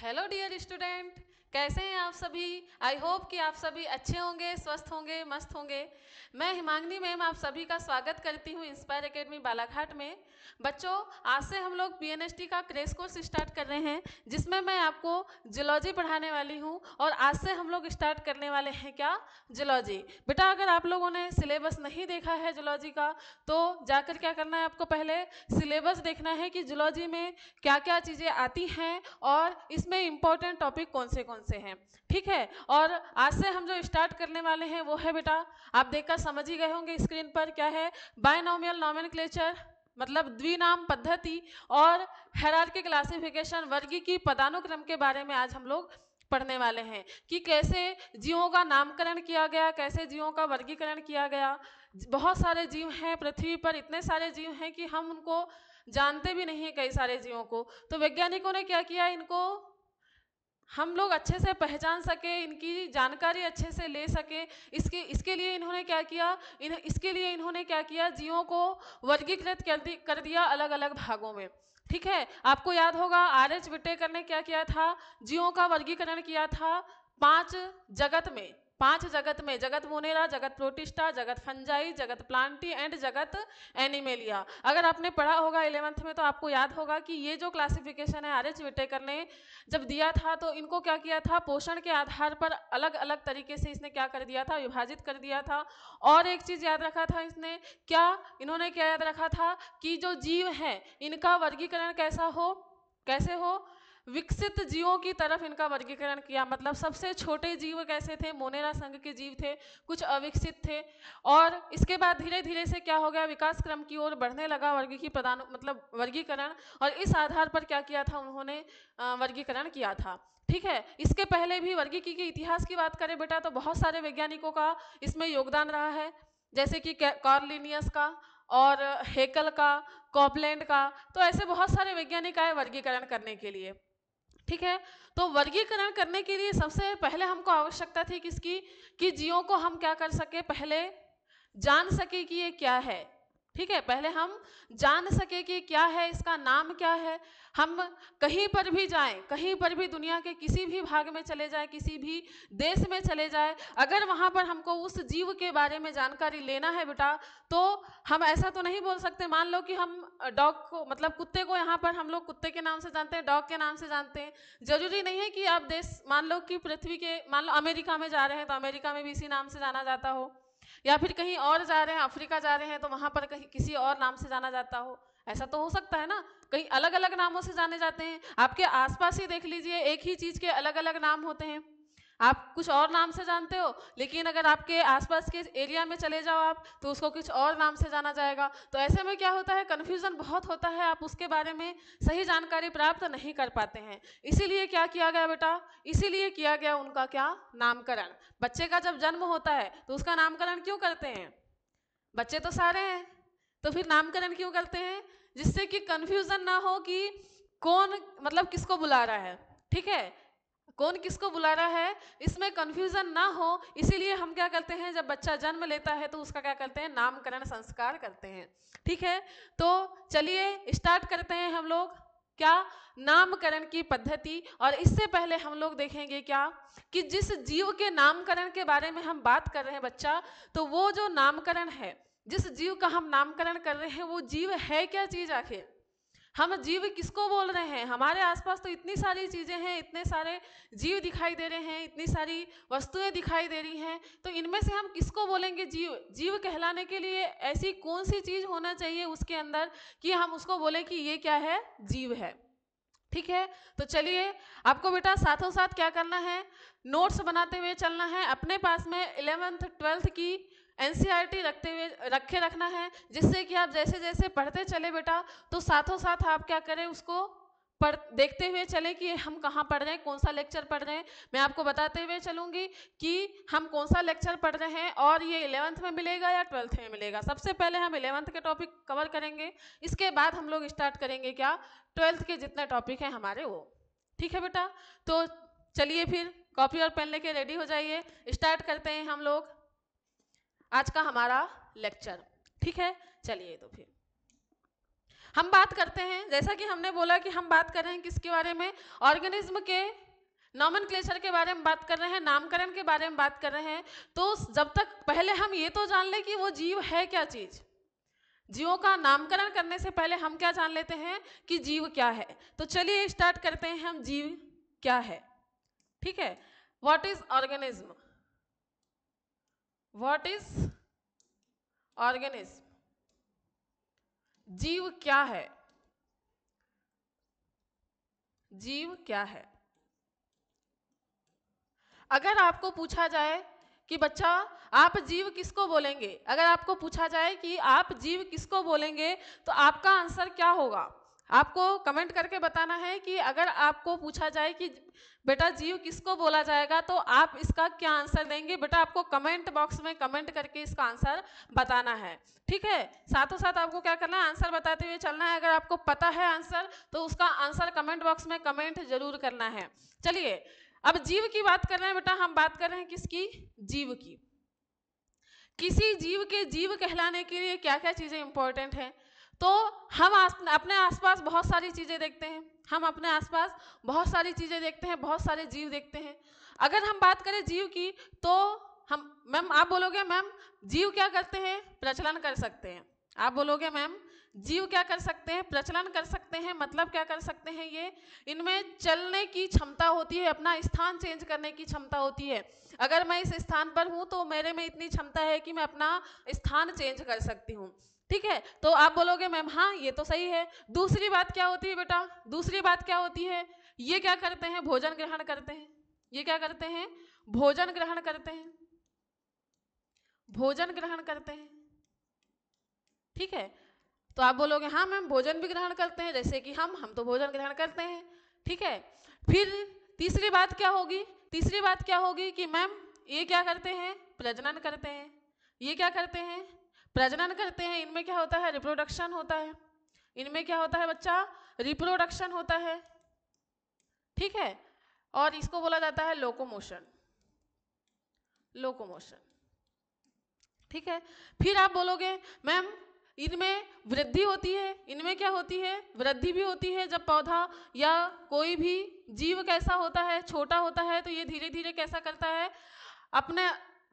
Hello dear student, कैसे हैं आप सभी। आई होप कि आप सभी अच्छे होंगे, स्वस्थ होंगे, मस्त होंगे। मैं हिमांगनी मैम आप सभी का स्वागत करती हूँ इंस्पायर एकेडमी बालाघाट में। बच्चों, आज से हम लोग पीएनएसटी का क्रैश कोर्स स्टार्ट कर रहे हैं, जिसमें मैं आपको जूलॉजी पढ़ाने वाली हूँ। और आज से हम लोग स्टार्ट करने वाले हैं क्या, जूलॉजी। बेटा, अगर आप लोगों ने सिलेबस नहीं देखा है जूलॉजी का, तो जाकर क्या करना है, आपको पहले सिलेबस देखना है कि जूलॉजी में क्या क्या चीज़ें आती हैं और इसमें इंपॉर्टेंट टॉपिक कौन से हैं। ठीक है। और आज से हम जो स्टार्ट करने वाले हैं वो है, बेटा आप देखकर समझ ही गए होंगे स्क्रीन पर क्या है, बायनोमियल नोमेनक्लेचर मतलब द्विनाम पद्धति और हायरार्की क्लासिफिकेशन वर्गीकी पदानुक्रम के बारे में आज हम लोग पढ़ने वाले हैं कि कैसे जीवों का नामकरण किया गया, कैसे जीवों का वर्गीकरण किया गया। बहुत सारे जीव हैं पृथ्वी पर, इतने सारे जीव हैं कि हम उनको जानते भी नहीं हैं कई सारे जीवों को। तो वैज्ञानिकों ने क्या किया, इनको हम लोग अच्छे से पहचान सके, इनकी जानकारी अच्छे से ले सके, इसके लिए इन्होंने क्या किया, इसके लिए इन्होंने क्या किया, जीवों को वर्गीकृत कर दिया अलग अलग भागों में। ठीक है। आपको याद होगा आर.एच. विटेकर ने क्या किया था, जीवों का वर्गीकरण किया था पांच जगत में। जगत मोनेरा, जगत प्रोटिस्टा, जगत फंजाई, जगत प्लांटी एंड जगत एनिमेलिया। अगर आपने पढ़ा होगा 11th में तो आपको याद होगा कि ये जो क्लासिफिकेशन है आर.एच. विटेकर ने जब दिया था, तो इनको क्या किया था, पोषण के आधार पर अलग अलग तरीके से इसने क्या कर दिया था, विभाजित कर दिया था। और एक चीज याद रखा था इसने, क्या इन्होंने क्या याद रखा था कि जो जीव हैं इनका वर्गीकरण कैसे हो, विकसित जीवों की तरफ इनका वर्गीकरण किया। मतलब सबसे छोटे जीव कैसे थे, मोनेरा संघ के जीव थे, कुछ अविकसित थे। और इसके बाद धीरे धीरे से क्या हो गया, विकास क्रम की ओर बढ़ने लगा वर्गीकी मतलब वर्गीकरण। और इस आधार पर क्या किया था उन्होंने, वर्गीकरण किया था। ठीक है। इसके पहले भी वर्गीकी के इतिहास की बात करें बेटा, तो बहुत सारे वैज्ञानिकों का इसमें योगदान रहा है, जैसे कि कार्लिनियस का और हेकल का, कॉपलैंड का। तो ऐसे बहुत सारे वैज्ञानिक आए वर्गीकरण करने के लिए। ठीक है। तो वर्गीकरण करने के लिए सबसे पहले हमको आवश्यकता थी किसकी, कि जीवों को हम क्या कर सके, पहले जान सके कि ये क्या है। ठीक है। पहले हम जान सके कि क्या है, इसका नाम क्या है। हम कहीं पर भी जाएं, कहीं पर भी दुनिया के किसी भी भाग में चले जाएं, किसी भी देश में चले जाएं, अगर वहां पर हमको उस जीव के बारे में जानकारी लेना है बेटा, तो हम ऐसा तो नहीं बोल सकते, मान लो कि हम डॉग को मतलब कुत्ते को यहाँ पर हम लोग कुत्ते के नाम से जानते हैं, डॉग के नाम से जानते हैं। जरूरी नहीं है कि आप देश, मान लो कि पृथ्वी के, मान लो अमेरिका में जा रहे हैं तो अमेरिका में भी इसी नाम से जाना जाता हो, या फिर कहीं और जा रहे हैं, अफ्रीका जा रहे हैं तो वहां पर कहीं किसी और नाम से जाना जाता हो। ऐसा तो हो सकता है ना, कहीं अलग अलग नामों से जाने जाते हैं। आपके आसपास ही देख लीजिए, एक ही चीज के अलग अलग नाम होते हैं। आप कुछ और नाम से जानते हो, लेकिन अगर आपके आसपास के एरिया में चले जाओ आप, तो उसको कुछ और नाम से जाना जाएगा। तो ऐसे में क्या होता है, कन्फ्यूजन बहुत होता है, आप उसके बारे में सही जानकारी प्राप्त नहीं कर पाते हैं। इसीलिए क्या किया गया बेटा, इसीलिए किया गया उनका क्या, नामकरण। बच्चे का जब जन्म होता है तो उसका नामकरण क्यों करते हैं, बच्चे तो सारे हैं, तो फिर नामकरण क्यों करते हैं, जिससे कि कंफ्यूजन ना हो कि कौन मतलब किसको बुला रहा है। ठीक है। कौन किसको बुला रहा है, इसमें कंफ्यूजन ना हो, इसीलिए हम क्या करते हैं, जब बच्चा जन्म लेता है तो उसका क्या करते हैं, नामकरण संस्कार करते हैं। ठीक है। तो चलिए स्टार्ट करते हैं हम लोग क्या, नामकरण की पद्धति। और इससे पहले हम लोग देखेंगे क्या, कि जिस जीव के नामकरण के बारे में हम बात कर रहे हैं बच्चा, तो वो जो नामकरण है, जिस जीव का हम नामकरण कर रहे हैं, वो जीव है क्या चीज आखिर, हम जीव किसको बोल रहे हैं। हमारे आसपास तो इतनी सारी चीजें हैं, इतने सारे जीव दिखाई दे रहे हैं, इतनी सारी वस्तुएं दिखाई दे रही हैं, तो इनमें से हम किसको बोलेंगे जीव। जीव कहलाने के लिए ऐसी कौन सी चीज होना चाहिए उसके अंदर कि हम उसको बोले कि ये क्या है, जीव है। ठीक है। तो चलिए, आपको बेटा साथों साथ क्या करना है, नोट्स बनाते हुए चलना है। अपने पास में 11th 12th की एनसीईआरटी रखे रखना है, जिससे कि आप जैसे जैसे पढ़ते चले बेटा, तो साथों साथ आप क्या करें, उसको देखते हुए चले कि हम कहाँ पढ़ रहे हैं, कौन सा लेक्चर पढ़ रहे हैं। मैं आपको बताते हुए चलूंगी कि हम कौन सा लेक्चर पढ़ रहे हैं, और ये 11th में मिलेगा या 12th में मिलेगा। सबसे पहले हम 11th के टॉपिक कवर करेंगे, इसके बाद हम लोग स्टार्ट करेंगे क्या, 12th के जितने टॉपिक हैं हमारे वो। ठीक है बेटा। तो चलिए फिर कॉपी और पेन लेके रेडी हो जाइए, स्टार्ट करते हैं हम लोग आज का हमारा लेक्चर। ठीक है। चलिए तो फिर हम बात करते हैं, जैसा कि हमने बोला कि हम बात कर रहे हैं किसके बारे में, ऑर्गेनिज्म के नॉमेनक्लेचर के बारे में बात कर रहे हैं, नामकरण के बारे में बात कर रहे हैं। तो जब तक पहले हम ये तो जान लें कि वो जीव है क्या चीज, जीवों का नामकरण करने से पहले हम क्या जान लेते हैं कि जीव क्या है। तो चलिए स्टार्ट करते हैं हम, जीव क्या है। ठीक है, what is organism, what is organism, जीव क्या है, जीव क्या है। अगर आपको पूछा जाए कि बच्चा आप जीव किसको बोलेंगे, अगर आपको पूछा जाए कि आप जीव किसको बोलेंगे, तो आपका आंसर क्या होगा, आपको कमेंट करके बताना है कि अगर आपको पूछा जाए कि बेटा जीव किसको बोला जाएगा तो आप इसका क्या आंसर देंगे। बेटा आपको कमेंट बॉक्स में कमेंट करके इसका आंसर बताना है। ठीक है, साथों साथ आपको क्या करना है, आंसर बताते हुए चलना है। अगर आपको पता है आंसर तो उसका आंसर कमेंट बॉक्स में कमेंट जरूर करना है। चलिए अब जीव की बात कर रहे हैं बेटा, हम बात कर रहे हैं किसकी, जीव की। किसी जीव के जीव कहलाने के लिए क्या क्या चीजें इंपॉर्टेंट हैं। तो हम अपने आसपास बहुत सारी चीजें देखते हैं, हम अपने आसपास बहुत सारी चीजें देखते हैं, बहुत सारे जीव देखते हैं। अगर हम बात करें जीव की तो हम, मैम आप बोलोगे मैम जीव क्या करते हैं, प्रचलन कर सकते हैं। आप बोलोगे मैम जीव क्या कर सकते हैं, प्रचलन कर सकते हैं। मतलब क्या कर सकते हैं, ये इनमें चलने की क्षमता होती है, अपना स्थान चेंज करने की क्षमता होती है। अगर मैं इस स्थान पर हूं तो मेरे में इतनी क्षमता है कि मैं अपना स्थान चेंज कर सकती हूँ। ठीक है, तो आप बोलोगे मैम हाँ ये तो सही है। दूसरी बात क्या होती है बेटा, दूसरी बात क्या होती है, ये क्या करते हैं, भोजन ग्रहण करते हैं। ये क्या करते हैं, भोजन ग्रहण करते हैं, भोजन ग्रहण करते हैं। ठीक है, तो आप बोलोगे हाँ मैम भोजन भी ग्रहण करते हैं, जैसे कि हम तो भोजन ग्रहण करते हैं। ठीक है, फिर तीसरी बात क्या होगी, तीसरी बात क्या होगी कि मैम ये क्या करते हैं, प्रजनन करते हैं। ये क्या करते हैं, प्रजनन करते हैं। इनमें क्या होता है, रिप्रोडक्शन होता है। इनमें क्या होता है बच्चा, रिप्रोडक्शन होता है। ठीक है, और इसको बोला जाता है लोकोमोशन, लोकोमोशन। ठीक है, फिर आप बोलोगे मैम इनमें वृद्धि होती है। इनमें क्या होती है, वृद्धि भी होती है। जब पौधा या कोई भी जीव कैसा होता है, छोटा होता है, तो ये धीरे धीरे कैसा करता है, अपने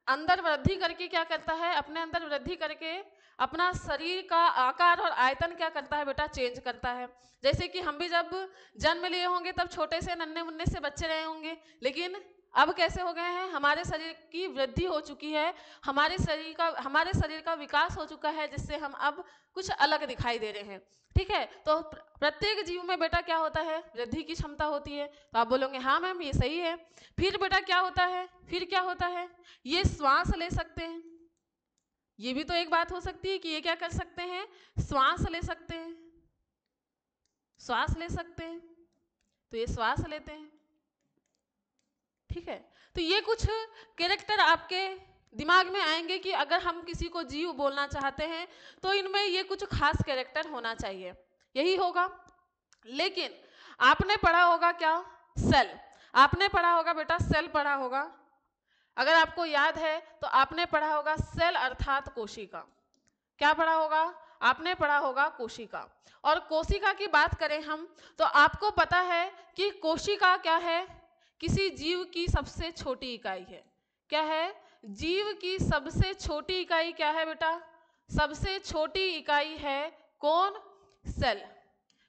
अंदर वृद्धि करके क्या करता है, अपने अंदर वृद्धि करके अपना शरीर का आकार और आयतन क्या करता है बेटा, चेंज करता है। जैसे कि हम भी जब जन्म लिए होंगे तब छोटे से नन्हे मुन्ने से बच्चे रहे होंगे, लेकिन अब कैसे हो गए हैं, हमारे शरीर की वृद्धि हो चुकी है, हमारे शरीर का विकास हो चुका है, जिससे हम अब कुछ अलग दिखाई दे रहे हैं। ठीक है, तो प्रत्येक जीव में बेटा क्या होता है, वृद्धि की क्षमता होती है। तो आप बोलोगे हाँ मैम ये सही है। फिर बेटा क्या होता है, फिर क्या होता है, ये श्वास ले सकते हैं। ये भी तो एक बात हो सकती है कि ये क्या कर सकते हैं, श्वास ले सकते हैं, श्वास ले सकते हैं। तो ये श्वास लेते हैं। ठीक है, तो ये कुछ कैरेक्टर आपके दिमाग में आएंगे कि अगर हम किसी को जीव बोलना चाहते हैं तो इनमें ये कुछ खास कैरेक्टर होना चाहिए, यही होगा। लेकिन आपने पढ़ा होगा क्या, सेल। आपने पढ़ा होगा बेटा, सेल पढ़ा होगा। अगर आपको याद है तो आपने पढ़ा होगा सेल अर्थात कोशिका। क्या पढ़ा होगा, आपने पढ़ा होगा कोशिका। और कोशिका की बात करें हम तो आपको पता है कि कोशिका क्या है, किसी जीव की सबसे छोटी इकाई है। क्या है, जीव की सबसे छोटी इकाई क्या है बेटा, सबसे छोटी इकाई है कौन, सेल।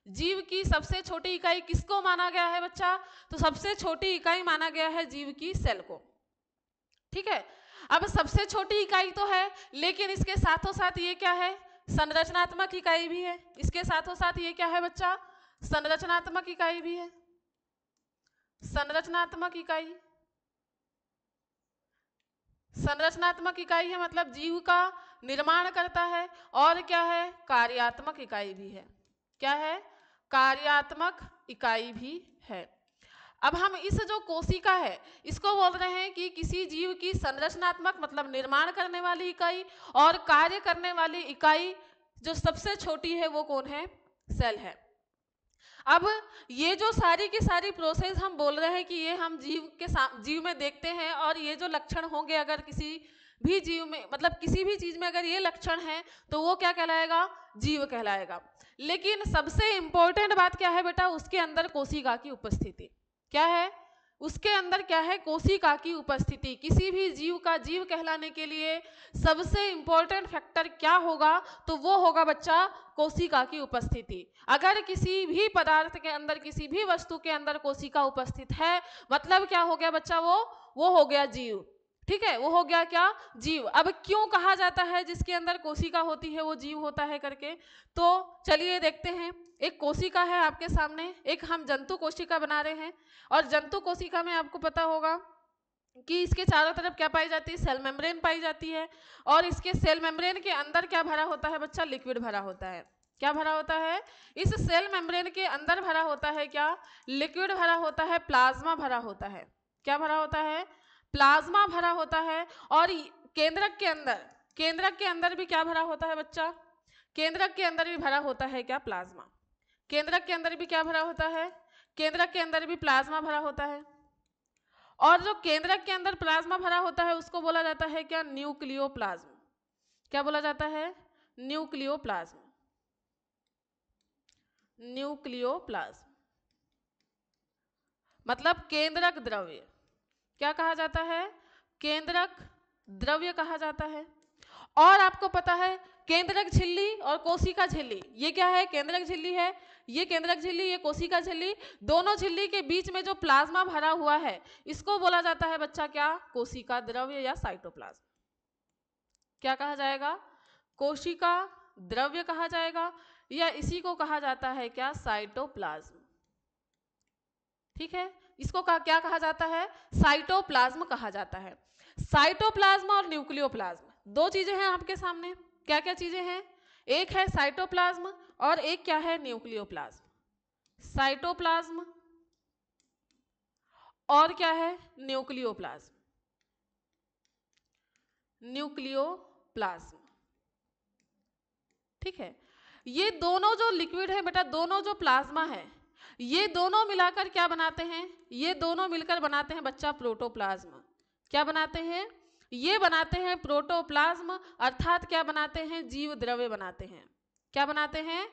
जीव की सबसे छोटी इकाई किसको माना गया है बच्चा, तो सबसे छोटी इकाई माना गया है जीव की सेल को। ठीक है, अब सबसे छोटी इकाई तो है, लेकिन इसके साथों साथ ये क्या है, संरचनात्मक इकाई भी है। इसके साथों साथ ये क्या है बच्चा, संरचनात्मक इकाई भी है। संरचनात्मक इकाई, संरचनात्मक इकाई है मतलब जीव का निर्माण करता है। और क्या है, कार्यात्मक इकाई भी है। क्या है, कार्यात्मक इकाई भी है। अब हम इस जो कोशिका है इसको बोल रहे हैं कि किसी जीव की संरचनात्मक मतलब निर्माण करने वाली इकाई, और कार्य करने वाली इकाई जो सबसे छोटी है वो कौन है, सेल है। अब ये जो सारी की सारी प्रोसेस हम बोल रहे हैं कि ये हम जीव में देखते हैं, और ये जो लक्षण होंगे अगर किसी भी जीव में मतलब किसी भी चीज में अगर ये लक्षण है तो वो क्या कहलाएगा, जीव कहलाएगा। लेकिन सबसे इंपॉर्टेंट बात क्या है बेटा, उसके अंदर कोशिका की उपस्थिति। क्या है? उसके अंदर क्या है? कोशिका की उपस्थिति। किसी भी जीव का जीव कहलाने के लिए सबसे इंपॉर्टेंट फैक्टर क्या होगा? तो वो होगा बच्चा कोशिका की उपस्थिति। अगर किसी भी पदार्थ के अंदर, किसी भी वस्तु के अंदर कोशिका उपस्थित है, मतलब क्या हो गया बच्चा? वो हो गया जीव। ठीक है, वो हो गया क्या? जीव। अब क्यों कहा जाता है जिसके अंदर कोशिका होती है वो जीव होता है करके? तो चलिए देखते हैं। एक कोशिका है आपके सामने, एक हम जंतु कोशिका बना रहे हैं, और जंतु कोशिका में आपको पता होगा कि इसके चारों तरफ क्या पाई जाती है? सेल मेम्ब्रेन पाई जाती है। और इसके सेल मेम्ब्रेन के अंदर क्या भरा होता है बच्चा? लिक्विड भरा होता है। क्या भरा होता है? इस सेल मेम्ब्रेन के अंदर भरा होता है क्या? लिक्विड भरा होता है, प्लाज्मा भरा होता है। क्या भरा होता है? प्लाज्मा भरा होता है। और केंद्रक के अंदर भी क्या भरा होता है बच्चा? केंद्रक के अंदर भी भरा होता है क्या? प्लाज्मा। केंद्रक के अंदर भी क्या भरा होता है? केंद्रक के अंदर भी प्लाज्मा भरा होता है। और जो केंद्रक के अंदर प्लाज्मा भरा होता है उसको बोला जाता है क्या? न्यूक्लियोप्लाज्म। क्या बोला जाता है? न्यूक्लियोप्लाज्म। न्यूक्लियोप्लाज्म मतलब केंद्रक द्रव्य। क्या कहा जाता है? केंद्रक द्रव्य कहा जाता है। और आपको पता है केंद्रक झिल्ली और कोशिका झिल्ली, ये क्या है? केंद्रक झिल्ली है, ये केंद्रक झिल्ली, ये कोशिका झिल्ली। दोनों झिल्ली के बीच में जो प्लाज्मा भरा हुआ है इसको बोला जाता है बच्चा क्या? कोशिका द्रव्य या साइटोप्लाज्म। क्या कहा जाएगा? कोशिका द्रव्य कहा जाएगा, या इसी को कहा जाता है क्या? साइटोप्लाज्म। ठीक है, इसको क्या कहा जाता है? साइटोप्लाज्म कहा जाता है। साइटोप्लाज्म और न्यूक्लियोप्लाज्म दो चीजें हैं आपके सामने। क्या क्या चीजें हैं? एक है साइटोप्लाज्म और एक क्या है? न्यूक्लियोप्लाज्म। साइटोप्लाज्म और क्या है? न्यूक्लियोप्लाज्म। न्यूक्लियोप्लाज्म। ठीक है, ये दोनों जो लिक्विड है बेटा, दोनों जो प्लाज्मा है, ये दोनों मिलाकर क्या बनाते हैं? ये दोनों मिलकर बनाते हैं बच्चा प्रोटोप्लाज्म। क्या बनाते हैं? ये बनाते हैं प्रोटोप्लाज्म, अर्थात क्या बनाते हैं? जीव द्रव्य बनाते हैं। क्या बनाते हैं?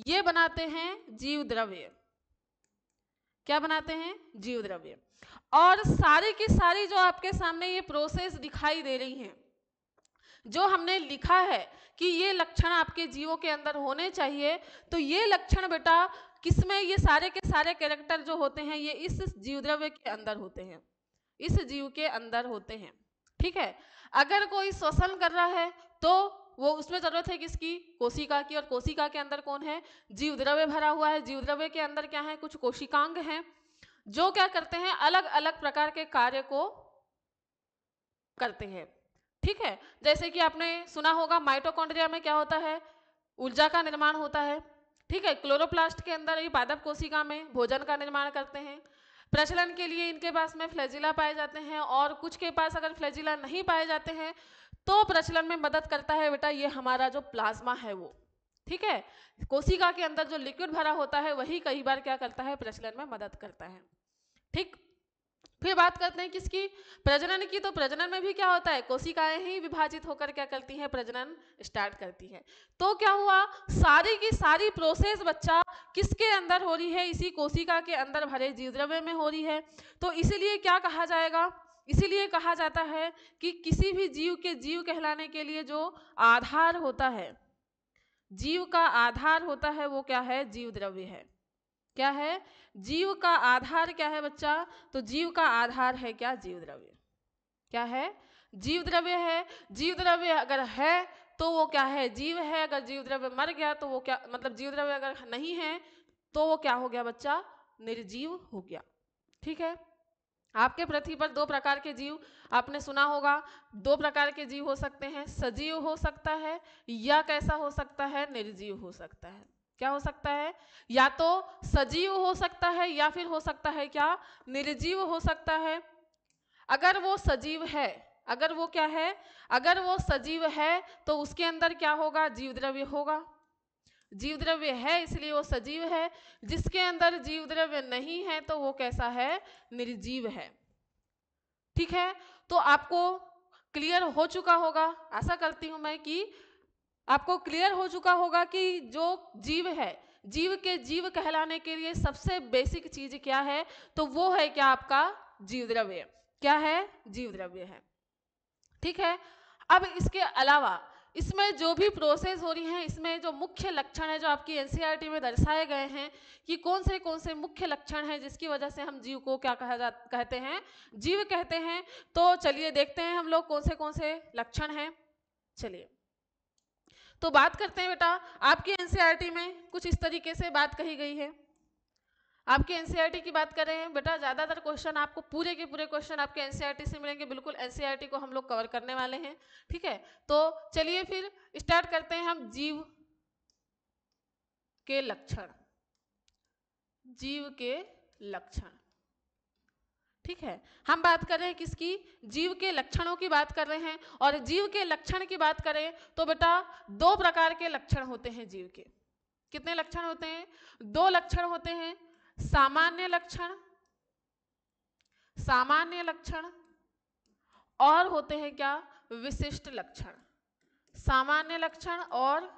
ये बनाते हैं जीव द्रव्य। क्या बनाते हैं? जीव द्रव्य। और सारी की सारी जो आपके सामने ये प्रोसेस दिखाई दे रही हैं, जो हमने लिखा है कि ये लक्षण आपके जीवों के अंदर होने चाहिए, तो ये लक्षण बेटा किसमें? ये सारे के सारे कैरेक्टर जो होते हैं ये इस जीव द्रव्य के अंदर होते हैं, इस जीव के अंदर होते हैं। ठीक है, अगर कोई श्वसन कर रहा है तो वो उसमें जरूरत है किसकी? कोशिका की। और कोशिका के अंदर कौन है? जीव द्रव्य भरा हुआ है। जीव द्रव्य के अंदर क्या है? कुछ कोशिकांग हैं जो क्या करते हैं? अलग अलग प्रकार के कार्य को करते हैं। ठीक है, जैसे कि आपने सुना होगा माइटोकॉन्ड्रिया में क्या होता है? ऊर्जा का निर्माण होता है। ठीक है, क्लोरोप्लास्ट के अंदर ये पादप कोशिका में भोजन का निर्माण करते हैं। प्रजनन के लिए इनके पास में फ्लैजिला पाए जाते हैं, और कुछ के पास अगर फ्लैजिला नहीं पाए जाते हैं तो प्रजनन में मदद करता है बेटा ये हमारा जो प्लाज्मा है वो। ठीक है, कोशिका के अंदर जो लिक्विड भरा होता है वही कई बार क्या करता है? प्रजनन में मदद करता है। ठीक, फिर बात करते हैं किसकी? प्रजनन की। तो प्रजनन में भी क्या होता है? कोशिकाएं ही विभाजित होकर क्या करती हैं? प्रजनन स्टार्ट करती हैं। तो क्या हुआ? सारी की सारी प्रोसेस बच्चा किसके अंदर हो रही है? इसी कोशिका के अंदर भरे जीव द्रव्य में हो रही है। तो इसीलिए क्या कहा जाएगा? इसीलिए कहा जाता है कि किसी भी जीव के जीव कहलाने के लिए जो आधार होता है, जीव का आधार होता है, वो क्या है? जीव द्रव्य है। क्या है? जीव का आधार क्या है बच्चा? तो जीव का आधार है क्या? जीव द्रव्य। क्या है? जीव द्रव्य है। जीव द्रव्य अगर है तो वो क्या है? जीव है। अगर जीव द्रव्य मर गया तो वो क्या, मतलब जीव द्रव्य अगर नहीं है तो वो क्या हो गया बच्चा? निर्जीव हो गया। ठीक है, आपके पृथ्वी पर दो प्रकार के जीव आपने सुना होगा। दो प्रकार के जीव हो सकते हैं, सजीव हो सकता है या कैसा हो सकता है? निर्जीव हो सकता है। क्या हो सकता है? या तो सजीव हो सकता है या फिर हो सकता है क्या? निर्जीव हो सकता है। अगर वो सजीव है, अगर वो क्या है? अगर वो सजीव है तो उसके अंदर क्या होगा? जीव द्रव्य होगा। जीव द्रव्य है इसलिए वो सजीव है। जिसके अंदर जीव द्रव्य नहीं है तो वो कैसा है? निर्जीव है। ठीक है, तो आपको क्लियर हो चुका होगा, आशा करती हूं मैं कि आपको क्लियर हो चुका होगा कि जो जीव है, जीव के जीव कहलाने के लिए सबसे बेसिक चीज क्या है, तो वो है क्या, आपका जीव द्रव्य। क्या है, जीव द्रव्य है। ठीक है। अब इसके अलावा इसमें जो भी प्रोसेस हो रही है, इसमें जो मुख्य लक्षण है जो आपकी एनसीईआरटी में दर्शाए गए हैं कि कौन से मुख्य लक्षण हैं जिसकी वजह से हम जीव को क्या कहते हैं, जीव कहते हैं। तो चलिए देखते हैं हम लोग कौन से लक्षण हैं। चलिए तो बात करते हैं बेटा, आपकी एनसीईआरटी में कुछ इस तरीके से बात कही गई है। आपके एनसीईआरटी की बात कर रहे हैं बेटा, ज्यादातर क्वेश्चन आपको पूरे के पूरे क्वेश्चन आपके एनसीईआरटी से मिलेंगे, बिल्कुल एनसीईआरटी को हम लोग कवर करने वाले हैं। ठीक है, तो चलिए फिर स्टार्ट करते हैं हम जीव के लक्षण। जीव के लक्षण, ठीक है, हम बात कर रहे हैं किसकी, जीव के लक्षणों की बात कर रहे हैं। और जीव के लक्षण की बात करें तो बेटा दो प्रकार के लक्षण होते हैं जीव के। कितने लक्षण होते हैं, दो लक्षण होते हैं, सामान्य लक्षण, सामान्य लक्षण, और होते हैं क्या, विशिष्ट लक्षण। सामान्य लक्षण और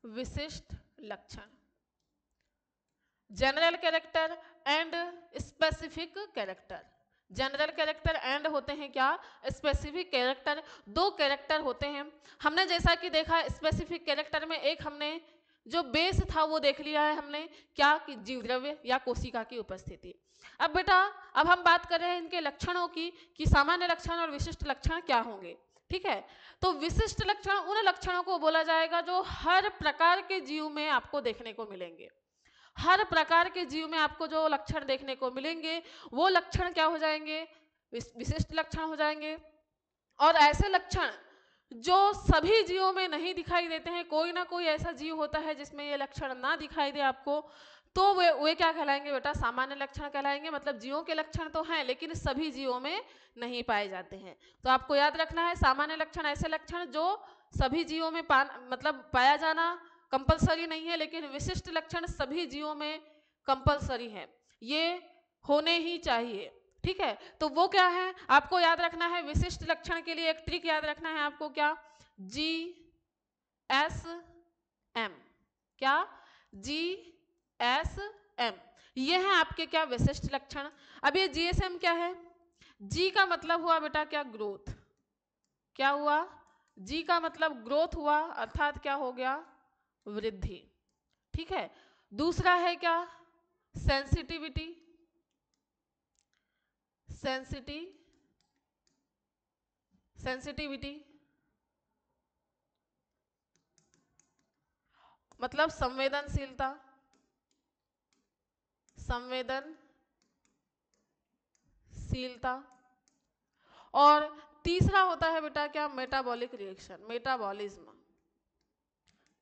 विशिष्ट लक्षण, general character and specific character. General character and होते हैं क्या, स्पेसिफिक कैरेक्टर। दो कैरेक्टर होते हैं। हमने जैसा कि देखा स्पेसिफिक कैरेक्टर में एक हमने जो बेस था वो देख लिया है हमने, क्या कि जीव द्रव्य या कोशिका की उपस्थिति। अब बेटा अब हम बात कर रहे हैं इनके लक्षणों की कि सामान्य लक्षण और विशिष्ट लक्षण क्या होंगे। ठीक है, तो विशिष्ट लक्षण उन लक्षणों को बोला जाएगा जो हर प्रकार के जीव में आपको देखने को मिलेंगे। हर प्रकार के जीव में आपको जो लक्षण देखने को मिलेंगे वो लक्षण क्या हो जाएंगे, विशिष्ट लक्षण हो जाएंगे। और ऐसे लक्षण जो सभी जीवों में नहीं दिखाई देते हैं, कोई ना कोई ऐसा जीव होता है जिसमें ये लक्षण ना दिखाई दे आपको, तो वे क्या कहलाएंगे बेटा, सामान्य लक्षण कहलाएंगे। मतलब जीवों के लक्षण तो हैं लेकिन सभी जीवों में नहीं पाए जाते हैं। तो आपको याद रखना है सामान्य लक्षण ऐसे लक्षण जो सभी जीवों में मतलब पाया जाना कंपलसरी नहीं है, लेकिन विशिष्ट लक्षण सभी जीवों में कंपलसरी है, ये होने ही चाहिए। ठीक है, तो वो क्या है आपको याद रखना है। विशिष्ट लक्षण के लिए एक ट्रिक याद रखना है आपको, क्या, GSM। क्या, GSM, ये है आपके क्या, विशिष्ट लक्षण। अब ये GSM क्या है, G का मतलब हुआ बेटा क्या, ग्रोथ। क्या हुआ, G का मतलब ग्रोथ हुआ, अर्थात क्या हो गया, वृद्धि। ठीक है, दूसरा है क्या, सेंसिटिविटी। सेंसिटिविटी मतलब संवेदनशीलता, संवेदनशीलता। और तीसरा होता है बेटा क्या, मेटाबॉलिक रिएक्शन, मेटाबॉलिज्म।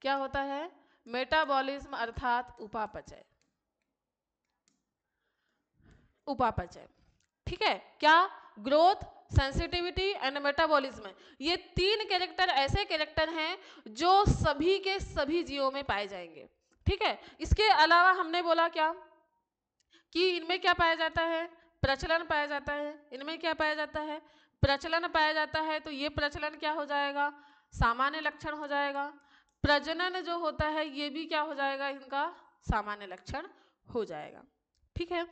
क्या होता है, मेटाबॉलिज्म अर्थात उपापचय, उपापचय। ठीक है, क्या, ग्रोथ, सेंसिटिविटी एंड मेटाबॉलिज्म। ये तीन कैरेक्टर ऐसे कैरेक्टर हैं जो सभी के सभी जीवों में पाए जाएंगे। ठीक है, इसके अलावा हमने बोला क्या कि इनमें क्या पाया जाता है, प्रचलन पाया जाता है। इनमें क्या पाया जाता है, प्रचलन पाया जाता है। तो ये प्रचलन क्या हो जाएगा, सामान्य लक्षण हो जाएगा। प्रजनन जो होता है ये भी क्या हो जाएगा, इनका सामान्य लक्षण हो जाएगा। ठीक है,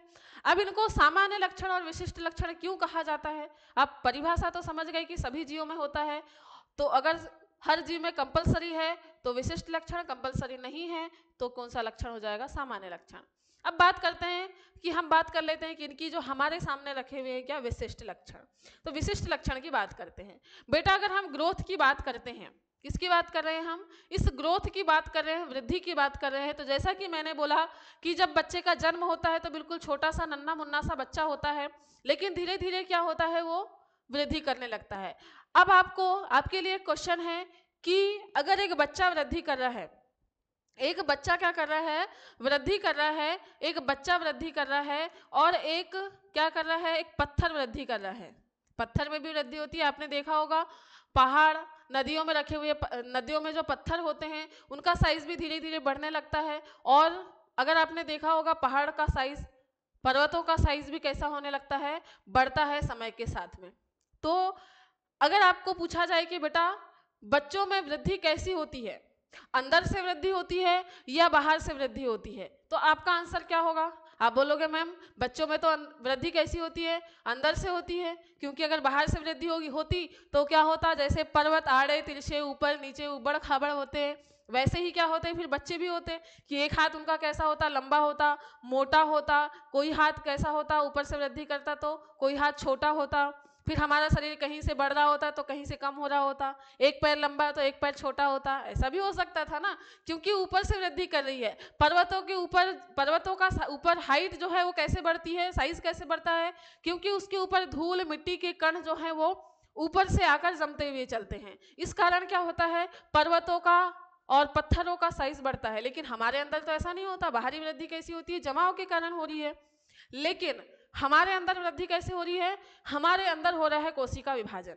अब इनको सामान्य लक्षण और विशिष्ट लक्षण क्यों कहा जाता है, आप परिभाषा तो समझ गए कि सभी जीवों में होता है। तो अगर हर जीव में कंपलसरी है तो विशिष्ट लक्षण, कंपलसरी नहीं है तो कौन सा लक्षण हो जाएगा, सामान्य लक्षण। अब बात करते हैं कि हम बात कर लेते हैं कि इनकी जो हमारे सामने रखे हुए हैं क्या, विशिष्ट लक्षण। तो विशिष्ट लक्षण की बात करते हैं बेटा। अगर हम ग्रोथ की बात करते हैं, किसकी बात कर रहे हैं हम, इस ग्रोथ की बात कर रहे हैं, वृद्धि की बात कर रहे हैं। तो जैसा कि मैंने बोला कि जब बच्चे का जन्म होता है तो बिल्कुल छोटा सा नन्हा मुन्ना सा बच्चा होता है, लेकिन धीरे धीरे क्या होता है, वो वृद्धि करने लगता है। अब आपके लिए क्वेश्चन है कि अगर एक बच्चा वृद्धि कर रहा है, एक बच्चा क्या कर रहा है, वृद्धि कर रहा है, एक बच्चा वृद्धि कर रहा है और एक क्या कर रहा है, एक पत्थर वृद्धि कर रहा है। पत्थर में भी वृद्धि होती है, आपने देखा होगा पहाड़, नदियों में रखे हुए, नदियों में जो पत्थर होते हैं उनका साइज भी धीरे धीरे बढ़ने लगता है। और अगर आपने देखा होगा पहाड़ का साइज, पर्वतों का साइज भी कैसा होने लगता है, बढ़ता है समय के साथ में। तो अगर आपको पूछा जाए कि बेटा बच्चों में वृद्धि कैसी होती है, अंदर से वृद्धि होती है या बाहर से वृद्धि होती है? तो आपका आंसर क्या होगा? आप बोलोगे मैम बच्चों में तो वृद्धि कैसी होती है? अंदर से होती है, क्योंकि अगर बाहर से वृद्धि होती तो क्या होता, जैसे पर्वत आड़े तिरछे ऊपर नीचे उबड़ खाबड़ होते हैं, वैसे ही क्या होते हैं फिर बच्चे भी होते हैं कि एक हाथ उनका कैसा होता, लंबा होता, मोटा होता, कोई हाथ कैसा होता ऊपर से वृद्धि करता तो कोई हाथ छोटा होता, फिर हमारा शरीर कहीं से बढ़ रहा होता तो कहीं से कम हो रहा होता, एक पैर लंबा है तो एक पैर छोटा होता, ऐसा भी हो सकता था ना, क्योंकि ऊपर से वृद्धि कर रही है। पर्वतों के ऊपर, पर्वतों का ऊपर हाइट जो है वो कैसे बढ़ती है, साइज कैसे बढ़ता है, क्योंकि उसके ऊपर धूल मिट्टी के कण जो है वो ऊपर से आकर जमते हुए चलते हैं। इस कारण क्या होता है, पर्वतों का और पत्थरों का साइज बढ़ता है। लेकिन हमारे अंदर तो ऐसा नहीं होता, बाहरी वृद्धि कैसी होती है, जमाव के कारण हो रही है। लेकिन हमारे अंदर वृद्धि कैसे हो रही है, हमारे अंदर हो रहा है कोशिका विभाजन।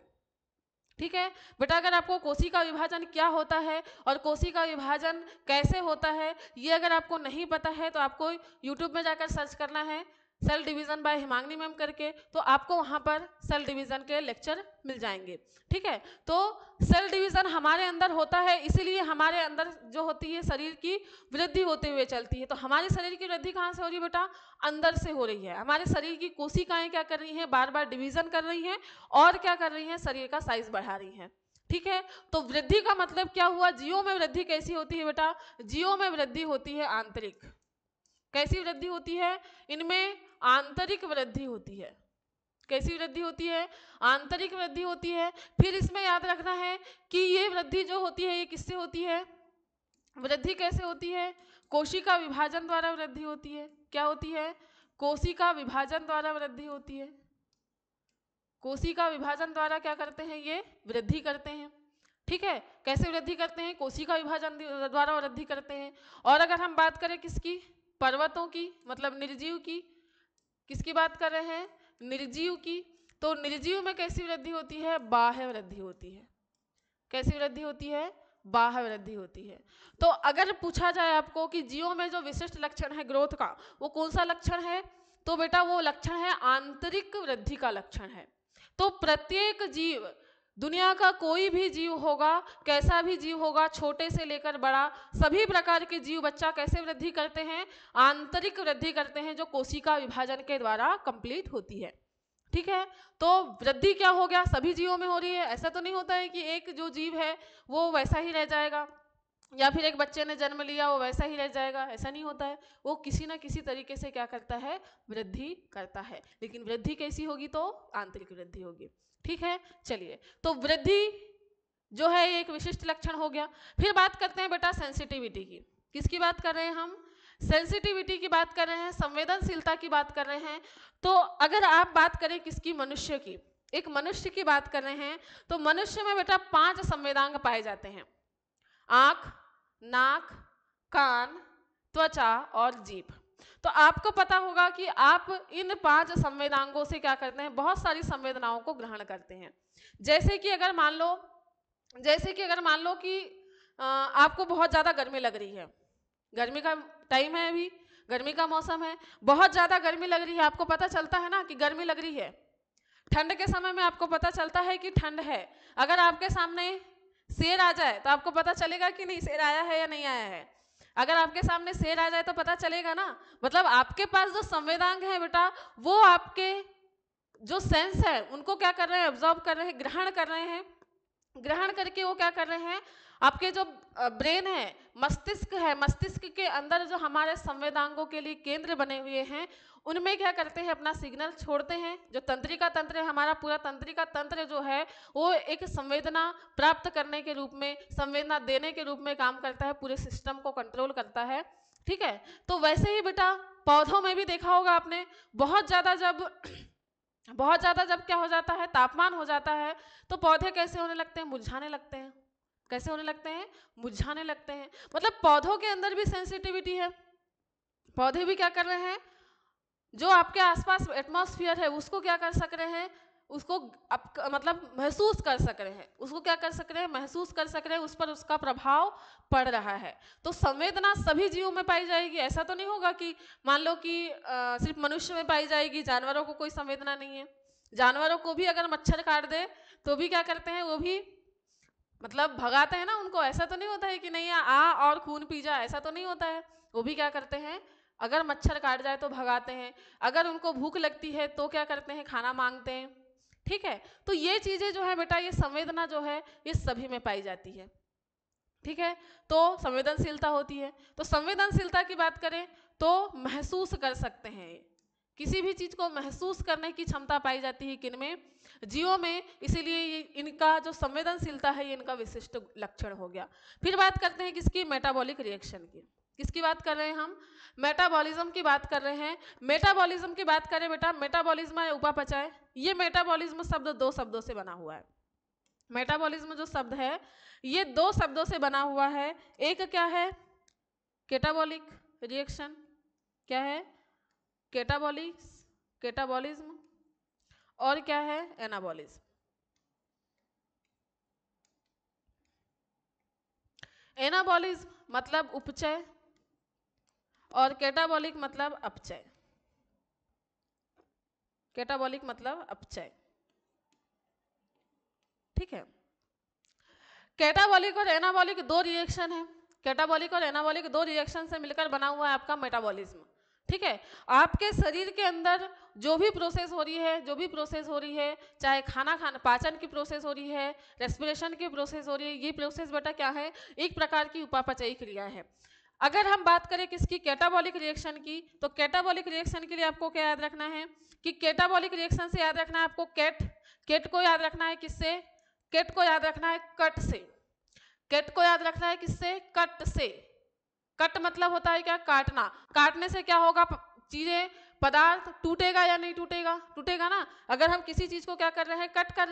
ठीक है बेटा, अगर आपको कोशिका विभाजन क्या होता है और कोशिका विभाजन कैसे होता है ये अगर आपको नहीं पता है तो आपको यूट्यूब में जाकर सर्च करना है सेल डिवीजन बाय हिमांगनी मैम करके, तो आपको वहां पर सेल डिवीजन के लेक्चर मिल जाएंगे। ठीक है, तो सेल डिवीजन हमारे अंदर होता है, इसीलिए हमारे अंदर जो होती है शरीर की वृद्धि होते हुए चलती है। तो हमारे शरीर की वृद्धि कहाँ से हो रही है बेटा, अंदर से हो रही है। हमारे शरीर की कोशिकाएं क्या कर रही हैं, बार बार डिवीजन कर रही हैं और क्या कर रही हैं, शरीर का साइज बढ़ा रही हैं। ठीक है, तो वृद्धि का मतलब क्या हुआ, जीवों में वृद्धि कैसी होती है बेटा, जीवों में वृद्धि होती है आंतरिक। कैसी वृद्धि होती है, इनमें आंतरिक वृद्धि होती है। कैसी वृद्धि होती है, आंतरिक वृद्धि होती है। फिर इसमें याद रखना है कि ये वृद्धि जो होती है ये किससे होती है, वृद्धि कैसे होती है, कोशिका विभाजन द्वारा वृद्धि होती है। क्या होती है, कोशिका विभाजन द्वारा वृद्धि होती है। कोशिका विभाजन द्वारा क्या करते हैं, ये वृद्धि करते हैं। ठीक है, कैसे वृद्धि करते हैं, कोशिका विभाजन द्वारा वृद्धि करते हैं। और अगर हम बात करें किसकी, पर्वतों की, मतलब निर्जीव की, किसकी बात कर रहे हैं, निर्जीव की, तो निर्जीव में कैसी वृद्धि होती है, बाह्य वृद्धि होती है। कैसी वृद्धि होती है, बाह्य वृद्धि होती है। तो अगर पूछा जाए आपको कि जीवों में जो विशिष्ट लक्षण है ग्रोथ का, वो कौन सा लक्षण है, तो बेटा वो लक्षण है आंतरिक वृद्धि का लक्षण है। तो प्रत्येक जीव, दुनिया का कोई भी जीव होगा, कैसा भी जीव होगा, छोटे से लेकर बड़ा, सभी प्रकार के जीव बच्चा कैसे वृद्धि करते हैं, आंतरिक वृद्धि करते हैं, जो कोशिका विभाजन के द्वारा कंप्लीट होती है। ठीक है, तो वृद्धि क्या हो गया, सभी जीवों में हो रही है। ऐसा तो नहीं होता है कि एक जो जीव है वो वैसा ही रह जाएगा, या फिर एक बच्चे ने जन्म लिया वो वैसा ही रह जाएगा, ऐसा नहीं होता है। वो किसी ना किसी तरीके से क्या करता है, वृद्धि करता है। लेकिन वृद्धि कैसी होगी, तो आंतरिक वृद्धि होगी। ठीक है, चलिए, तो वृद्धि जो है एक विशिष्ट लक्षण हो गया। फिर बात करते हैं बेटा सेंसिटिविटी की। किसकी बात कर रहे हैं हम, सेंसिटिविटी की बात कर रहे हैं, संवेदनशीलता की बात कर रहे हैं। तो अगर आप बात करें किसकी, मनुष्य की, एक मनुष्य की बात कर रहे हैं, तो मनुष्य में बेटा 5 संवेदांग पाए जाते हैं, आंख, नाक, कान, त्वचा और जीभ। तो आपको पता होगा कि आप इन 5 संवेदांगों से क्या करते हैं, बहुत सारी संवेदनाओं को ग्रहण करते हैं। जैसे कि अगर मान लो कि आपको बहुत ज़्यादा गर्मी लग रही है, गर्मी का टाइम है, अभी गर्मी का मौसम है, बहुत ज़्यादा गर्मी लग रही है, आपको पता चलता है ना कि गर्मी लग रही है। ठंड के समय में आपको पता चलता है कि ठंड है। अगर आपके सामने शेर आ जाए तो आपको पता चलेगा कि नहीं शेर आया है या नहीं आया है। अगर आपके सामने शेर आ जाए तो पता चलेगा ना। मतलब आपके पास जो संवेदांग है बेटा, वो आपके जो सेंस है उनको क्या कर रहे हैं, ऑब्जर्व कर रहे हैं, ग्रहण कर रहे हैं। ग्रहण करके वो क्या कर रहे हैं, आपके जो ब्रेन है, मस्तिष्क है, मस्तिष्क के अंदर जो हमारे संवेदांगों के लिए केंद्र बने हुए हैं, उनमें क्या करते हैं, अपना सिग्नल छोड़ते हैं। जो तंत्रिका तंत्र है, हमारा पूरा तंत्रिका तंत्र जो है वो एक संवेदना प्राप्त करने के रूप में, संवेदना देने के रूप में काम करता है, पूरे सिस्टम को कंट्रोल करता है। ठीक है, तो वैसे ही बेटा पौधों में भी देखा होगा आपने, बहुत ज़्यादा जब क्या हो जाता है, तापमान हो जाता है, तो पौधे कैसे होने लगते हैं, मुरझाने लगते हैं। कैसे होने लगते हैं, मुरझाने लगते हैं। मतलब पौधों के अंदर भी सेंसिटिविटी है। पौधे भी क्या कर रहे हैं, जो आपके आसपास एटमॉस्फेयर है उसको क्या कर सक रहे हैं, उसको मतलब महसूस कर सक रहे हैं, उसको क्या कर सक रहे हैं, महसूस कर सक रहे हैं, उस पर उसका प्रभाव पड़ रहा है। तो संवेदना सभी जीवों में पाई जाएगी। ऐसा तो नहीं होगा कि मान लो कि सिर्फ मनुष्य में पाई जाएगी, जानवरों को कोई संवेदना नहीं है। जानवरों को भी अगर मच्छर काट दे तो भी क्या करते हैं, वो भी मतलब भगाते हैं ना उनको, ऐसा तो नहीं होता है कि नहीं आ और खून पी जा, ऐसा तो नहीं होता है। वो भी क्या करते हैं, अगर मच्छर काट जाए तो भगाते हैं, अगर उनको भूख लगती है तो क्या करते हैं, खाना मांगते हैं। ठीक है, तो ये चीजें जो है बेटा, ये संवेदना जो है ये सभी में पाई जाती है। ठीक है, तो संवेदनशीलता होती है। तो संवेदनशीलता की बात करें तो महसूस कर सकते हैं, किसी भी चीज को महसूस करने की क्षमता पाई जाती है किनमें, जीवों में। इसीलिए इनका जो संवेदनशीलता है ये इनका विशिष्ट लक्षण हो गया। फिर बात करते हैं किसकी, मेटाबॉलिक रिएक्शन की। किसकी बात कर रहे हैं हम, मेटाबॉलिज्म की बात कर रहे हैं। मेटाबॉलिज्म की बात करें बेटा, मेटाबॉलिज्म है उपापचय। ये मेटाबॉलिज्म शब्द दो शब्दों से बना हुआ है। मेटाबॉलिज्म जो शब्द है ये दो शब्दों से बना हुआ है। एक क्या है, केटाबॉलिक रिएक्शन, क्या है, केटाबॉलिज्म, और क्या है, एनाबॉलिज्म। एनाबॉलिज्म मतलब उपचय और केटाबॉलिक मतलब अपचय। केटाबॉलिक मतलब अपचय। ठीक है, कैटाबॉलिक और एनाबॉलिक दो रिएक्शन है। कैटाबॉलिक और एनाबॉलिक दो रिएक्शन से मिलकर बना हुआ है आपका मेटाबॉलिज्म। ठीक है, आपके शरीर के अंदर जो भी प्रोसेस हो रही है, जो भी प्रोसेस हो रही है, चाहे खाना पाचन की प्रोसेस हो रही है, रेस्पिरेशन की प्रोसेस हो रही है, ये प्रोसेस बेटा क्या है, एक प्रकार की उपापचयी क्रिया है। अगर हम बात करें किसकी, कैटाबॉलिक रिएक्शन की, तो कैटाबॉलिक रिएक्शन के लिए आपको क्या याद रखना है कि कैटाबॉलिक रिएक्शन से याद रखना है आपको केट को याद रखना है किससे, केट को याद रखना है कट से। केट को याद रखना है किससे, कट से। कट मतलब होता है क्या, काटना। काटने से क्या होगा, चीजें पदार्थ टूटेगा या नहीं टूटेगा, टूटेगा ना। अगर हम किसी चीज को क्या कर रहे हैं, कट कर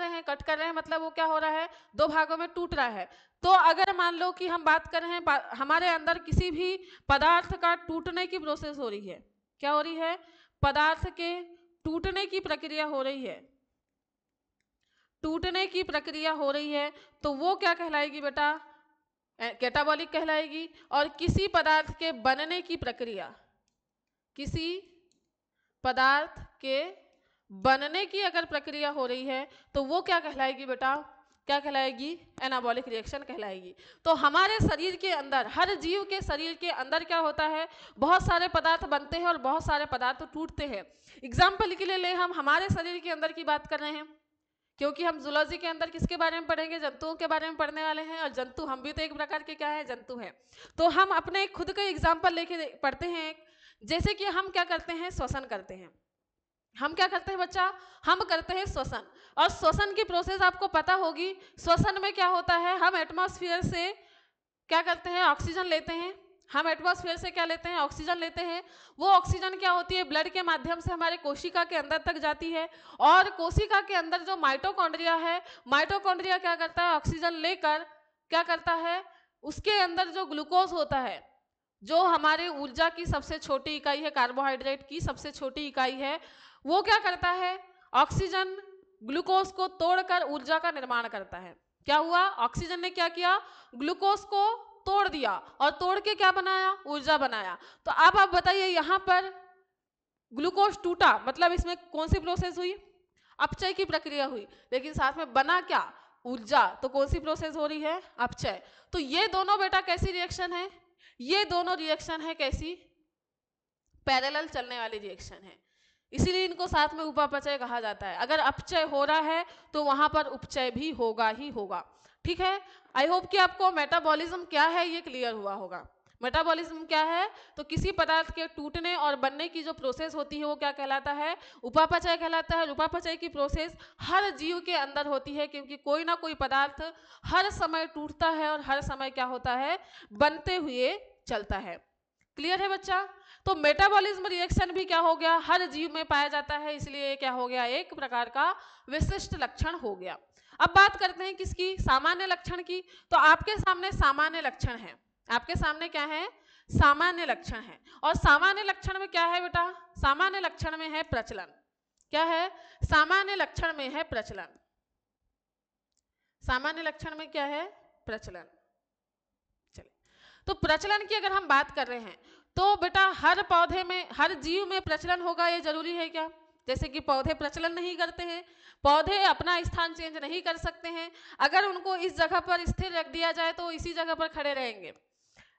रहे हैं मतलब वो क्या हो रहा है, दो भागों में टूट रहा है। तो अगर मान लो कि हम बात कर रहे हैं हमारे अंदर किसी भी पदार्थ का टूटने की प्रोसेस हो रही है, क्या हो रही है, पदार्थ के टूटने की प्रक्रिया हो रही है, टूटने की प्रक्रिया हो रही है, तो वो क्या कहलाएगी बेटा, कैटाबॉलिक कहलाएगी। और किसी पदार्थ के बनने की प्रक्रिया, किसी पदार्थ के बनने की अगर प्रक्रिया हो रही है तो वो क्या कहलाएगी बेटा, क्या कहलाएगी, एनाबॉलिक रिएक्शन कहलाएगी। तो हमारे शरीर के अंदर, हर जीव के शरीर के अंदर क्या होता है, बहुत सारे पदार्थ बनते हैं और बहुत सारे पदार्थ टूटते हैं। एग्जाम्पल के लिए ले, हम हमारे शरीर के अंदर की बात कर रहे हैं, क्योंकि हम जूलॉजी के अंदर किसके बारे में पढ़ेंगे, जंतुओं के बारे में पढ़ने वाले हैं। और जंतु, हम भी तो एक प्रकार के क्या है, जंतु हैं। तो हम अपने खुद का एग्जाम्पल लेके पढ़ते हैं। जैसे कि हम क्या करते हैं, श्वसन करते हैं। हम क्या करते हैं बच्चा, हम करते हैं श्वसन। और श्वसन की प्रोसेस आपको पता होगी। श्वसन में क्या होता है, हम एटमॉस्फेयर से क्या करते हैं, ऑक्सीजन लेते हैं। हम एटमॉस्फेयर से क्या लेते हैं, ऑक्सीजन लेते हैं। वो ऑक्सीजन क्या होती है, ब्लड के माध्यम से हमारे कोशिका के अंदर तक जाती है। और कोशिका के अंदर जो माइटोकॉन्ड्रिया है, माइटोकॉन्ड्रिया क्या करता है, ऑक्सीजन लेकर क्या करता है, उसके अंदर जो ग्लूकोज होता है, जो हमारे ऊर्जा की सबसे छोटी इकाई है, कार्बोहाइड्रेट की सबसे छोटी इकाई है, वो क्या करता है, ऑक्सीजन ग्लूकोज को तोड़कर ऊर्जा का निर्माण करता है। क्या हुआ, ऑक्सीजन ने क्या किया, ग्लूकोज को तोड़ दिया और तोड़ के क्या बनाया, ऊर्जा बनाया। तो अब आप बताइए, यहां पर ग्लूकोज टूटा मतलब इसमें कौन सी प्रोसेस हुई, अपचय की प्रक्रिया हुई। लेकिन साथ में बना क्या, ऊर्जा। तो कौन सी प्रोसेस हो रही है, अपचय। तो ये दोनों बेटा कैसी रिएक्शन है, ये दोनों रिएक्शन है कैसी, पैरेलल चलने वाली रिएक्शन है। इसीलिए इनको साथ में उपापचय कहा जाता है। अगर अपचय हो रहा है तो वहां पर उपचय भी होगा ही होगा। ठीक है, आई होप कि आपको मेटाबॉलिज्म क्या है ये क्लियर हुआ होगा। मेटाबॉलिज्म क्या है, तो किसी पदार्थ के टूटने और बनने की जो प्रोसेस होती है वो क्या कहलाता है, उपापचय कहलाता है। उपापचय की प्रोसेस हर जीव के अंदर होती है, क्योंकि कोई ना कोई पदार्थ हर समय टूटता है और हर समय क्या होता है, बनते हुए चलता है। क्लियर है बच्चा। तो मेटाबॉलिज्म रिएक्शन भी क्या हो गया, हर जीव में पाया जाता है, इसलिए क्या हो गया, एक प्रकार का विशिष्ट लक्षण हो गया। अब बात करते हैं किसकी, सामान्य लक्षण की। तो आपके सामने सामान्य लक्षण है, आपके सामने क्या है, सामान्य लक्षण है। और सामान्य लक्षण में क्या है बेटा, सामान्य लक्षण में है प्रचलन। क्या है, सामान्य लक्षण में है प्रचलन। सामान्य लक्षण में क्या है, प्रचलन। चलिए, तो प्रचलन की अगर हम बात कर रहे हैं तो बेटा हर पौधे में, हर जीव में प्रचलन होगा, ये जरूरी है क्या, जैसे कि पौधे प्रचलन नहीं करते हैं, पौधे अपना स्थान चेंज नहीं कर सकते हैं, अगर उनको इस जगह पर स्थिर रख दिया जाए तो इसी जगह पर खड़े रहेंगे।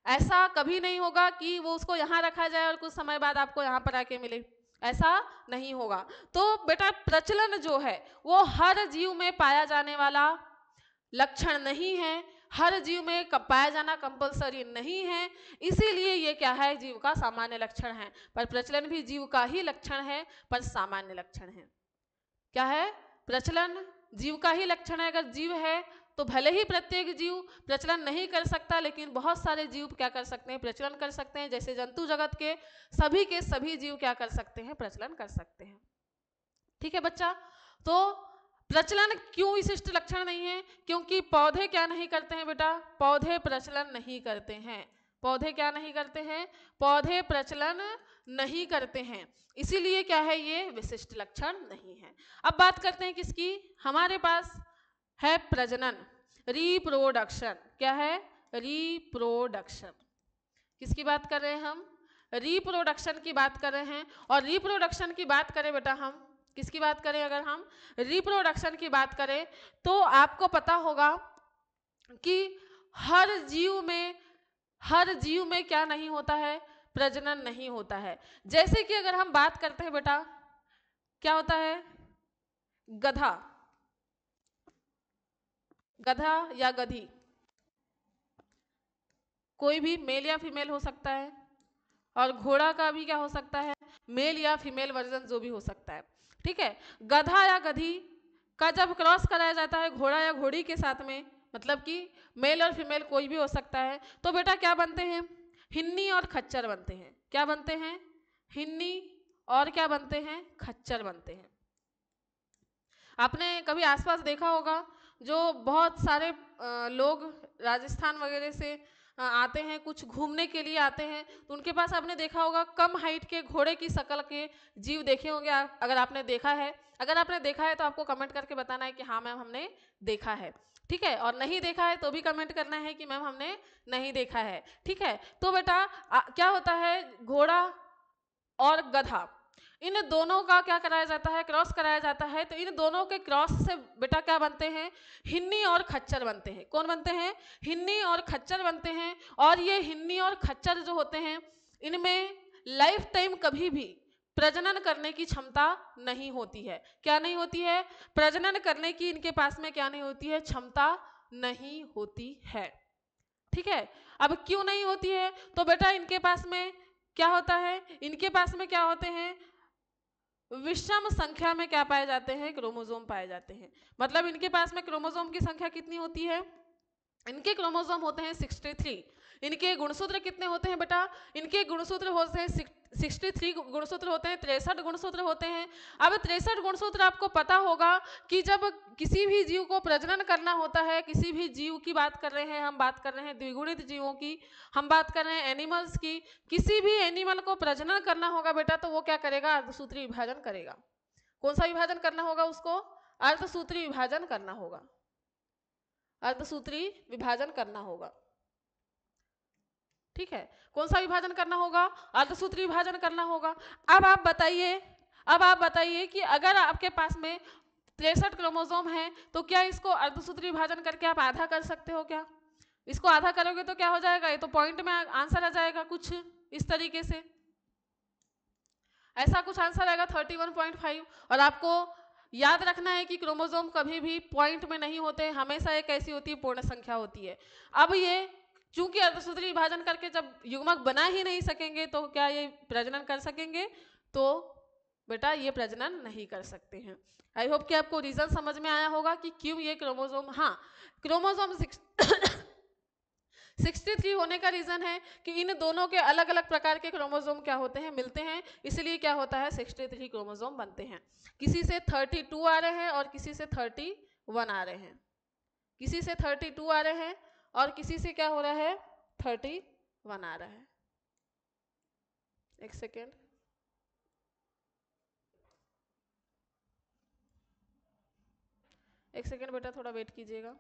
ऐसा कभी नहीं होगा कि वो उसको यहाँ रखा जाए और कुछ समय बाद आपको यहाँ पर आके मिले, ऐसा नहीं होगा। तो बेटा प्रचलन जो है वो हर जीव में पाया जाने वाला लक्षण नहीं है, हर जीव में पाया जाना कंपलसरी नहीं है, इसीलिए ये क्या है, जीव का सामान्य लक्षण है। पर प्रचलन भी जीव का ही लक्षण है, पर सामान्य लक्षण है। क्या है, प्रचलन जीव का ही लक्षण है। अगर जीव है तो भले ही प्रत्येक जीव प्रचलन नहीं कर सकता, लेकिन बहुत सारे जीव क्या कर सकते हैं, प्रचलन कर सकते हैं। जैसे जंतु जगत के सभी जीव क्या कर सकते हैं, प्रचलन कर सकते हैं। ठीक है बच्चा, तो प्रचलन क्यों विशिष्ट लक्षण नहीं है, क्योंकि पौधे क्या नहीं करते हैं बेटा, पौधे प्रचलन नहीं करते हैं। पौधे क्या नहीं करते हैं, पौधे प्रचलन नहीं करते हैं, इसीलिए क्या है, ये विशिष्ट लक्षण नहीं है। अब बात करते हैं किसकी, हमारे पास है प्रजनन, रिप्रोडक्शन। क्या है, रिप्रोडक्शन। किसकी बात कर रहे हैं हम, रिप्रोडक्शन की बात कर रहे हैं। और रिप्रोडक्शन की बात करें बेटा, हम किसकी बात करें, अगर हम रिप्रोडक्शन की बात करें तो आपको पता होगा कि हर जीव में क्या नहीं होता है, प्रजनन नहीं होता है। जैसे कि अगर हम बात करते हैं बेटा, क्या होता है, गधा या गधी, कोई भी मेल या फीमेल हो सकता है, और घोड़ा का भी क्या हो सकता है, मेल या फीमेल वर्जन जो भी हो सकता है। ठीक है, गधा या गधी का जब क्रॉस कराया जाता है घोड़ा या घोड़ी के साथ में, मतलब कि मेल और फीमेल कोई भी हो सकता है, तो बेटा क्या बनते हैं, हिन्नी और खच्चर बनते हैं। क्या बनते हैं, हिन्नी और क्या बनते हैं, खच्चर बनते हैं। आपने कभी आसपास देखा होगा, जो बहुत सारे लोग राजस्थान वगैरह से आते हैं, कुछ घूमने के लिए आते हैं, तो उनके पास आपने देखा होगा कम हाइट के घोड़े की शक्ल के जीव देखे होंगे। अगर आपने देखा है, तो आपको कमेंट करके बताना है कि हाँ मैम हमने देखा है। ठीक है, और नहीं देखा है तो भी कमेंट करना है कि मैम हमने नहीं देखा है। ठीक है, तो बेटा क्या होता है, घोड़ा और गधा, इन दोनों का क्या कराया जाता है, क्रॉस कराया जाता है। तो इन दोनों के क्रॉस से बेटा क्या बनते हैं, हिन्नी और खच्चर बनते हैं। कौन बनते हैं, हिन्नी और खच्चर बनते हैं। और ये हिन्नी और खच्चर जो होते हैं, इनमें लाइफ टाइम कभी भी प्रजनन करने की क्षमता नहीं होती है। क्या नहीं होती है, प्रजनन करने की इनके पास में क्या नहीं होती है, क्षमता नहीं होती है। ठीक है, अब क्यों नहीं होती है, तो बेटा इनके पास में क्या होता है, इनके पास में क्या होते हैं, विषम संख्या में क्या पाए जाते हैं, क्रोमोसोम पाए जाते हैं। मतलब इनके पास में क्रोमोसोम की संख्या कितनी होती है, इनके क्रोमोसोम होते हैं 63। इनके गुणसूत्र कितने होते हैं बेटा, इनके गुणसूत्र होते हैं 63 गुणसूत्र होते हैं, 63 गुणसूत्र होते हैं। अब 63 गुणसूत्र आपको पता होगा कि जब किसी भी जीव को प्रजनन करना होता है, किसी भी जीव की बात कर रहे हैं, हम बात कर रहे हैं द्विगुणित जीवों की, हम बात कर रहे हैं एनिमल्स की, किसी भी एनिमल को प्रजनन करना होगा बेटा तो वो क्या करेगा, अर्धसूत्री विभाजन करेगा। कौन सा विभाजन करना होगा उसको, अर्धसूत्री विभाजन करना होगा, अर्धसूत्री विभाजन करना होगा। ठीक है, कौन सा विभाजन करना होगा, अर्धसूत्री विभाजन करना होगा। अब आप बताइए कि अगर आपके पास में 63 क्रोमोसोम है तो क्या इसको अर्धसूत्री विभाजन करके आप आधा कर सकते हो क्या, इसको आधा करोगे तो क्या हो जाएगा, ये तो पॉइंट में आंसर आ जाएगा कुछ इस तरीके से, ऐसा कुछ आंसर आएगा 31.5। और आपको याद रखना है कि क्रोमोसोम कभी भी पॉइंट में नहीं होते, हमेशा एक ऐसी होती है पूर्ण संख्या होती है। अब ये चूंकि अर्धसूत्री विभाजन करके जब युग्मक बना ही नहीं सकेंगे तो क्या ये प्रजनन कर सकेंगे, तो बेटा ये प्रजनन नहीं कर सकते हैं। आई होप कि आपको रीजन समझ में आया होगा कि क्यों ये क्रोमोसोम, हाँ क्रोमोसोम 63 होने का रीजन है कि इन दोनों के अलग अलग प्रकार के क्रोमोसोम क्या होते हैं, मिलते हैं, इसलिए क्या होता है 63 क्रोमोसोम बनते हैं। किसी से 32 आ रहे हैं और किसी से 31 आ रहे हैं, किसी से 32 आ रहे हैं और किसी से क्या हो रहा है 31 आ रहा है। एक सेकेंड, एक सेकेंड बेटा थोड़ा वेट कीजिएगा।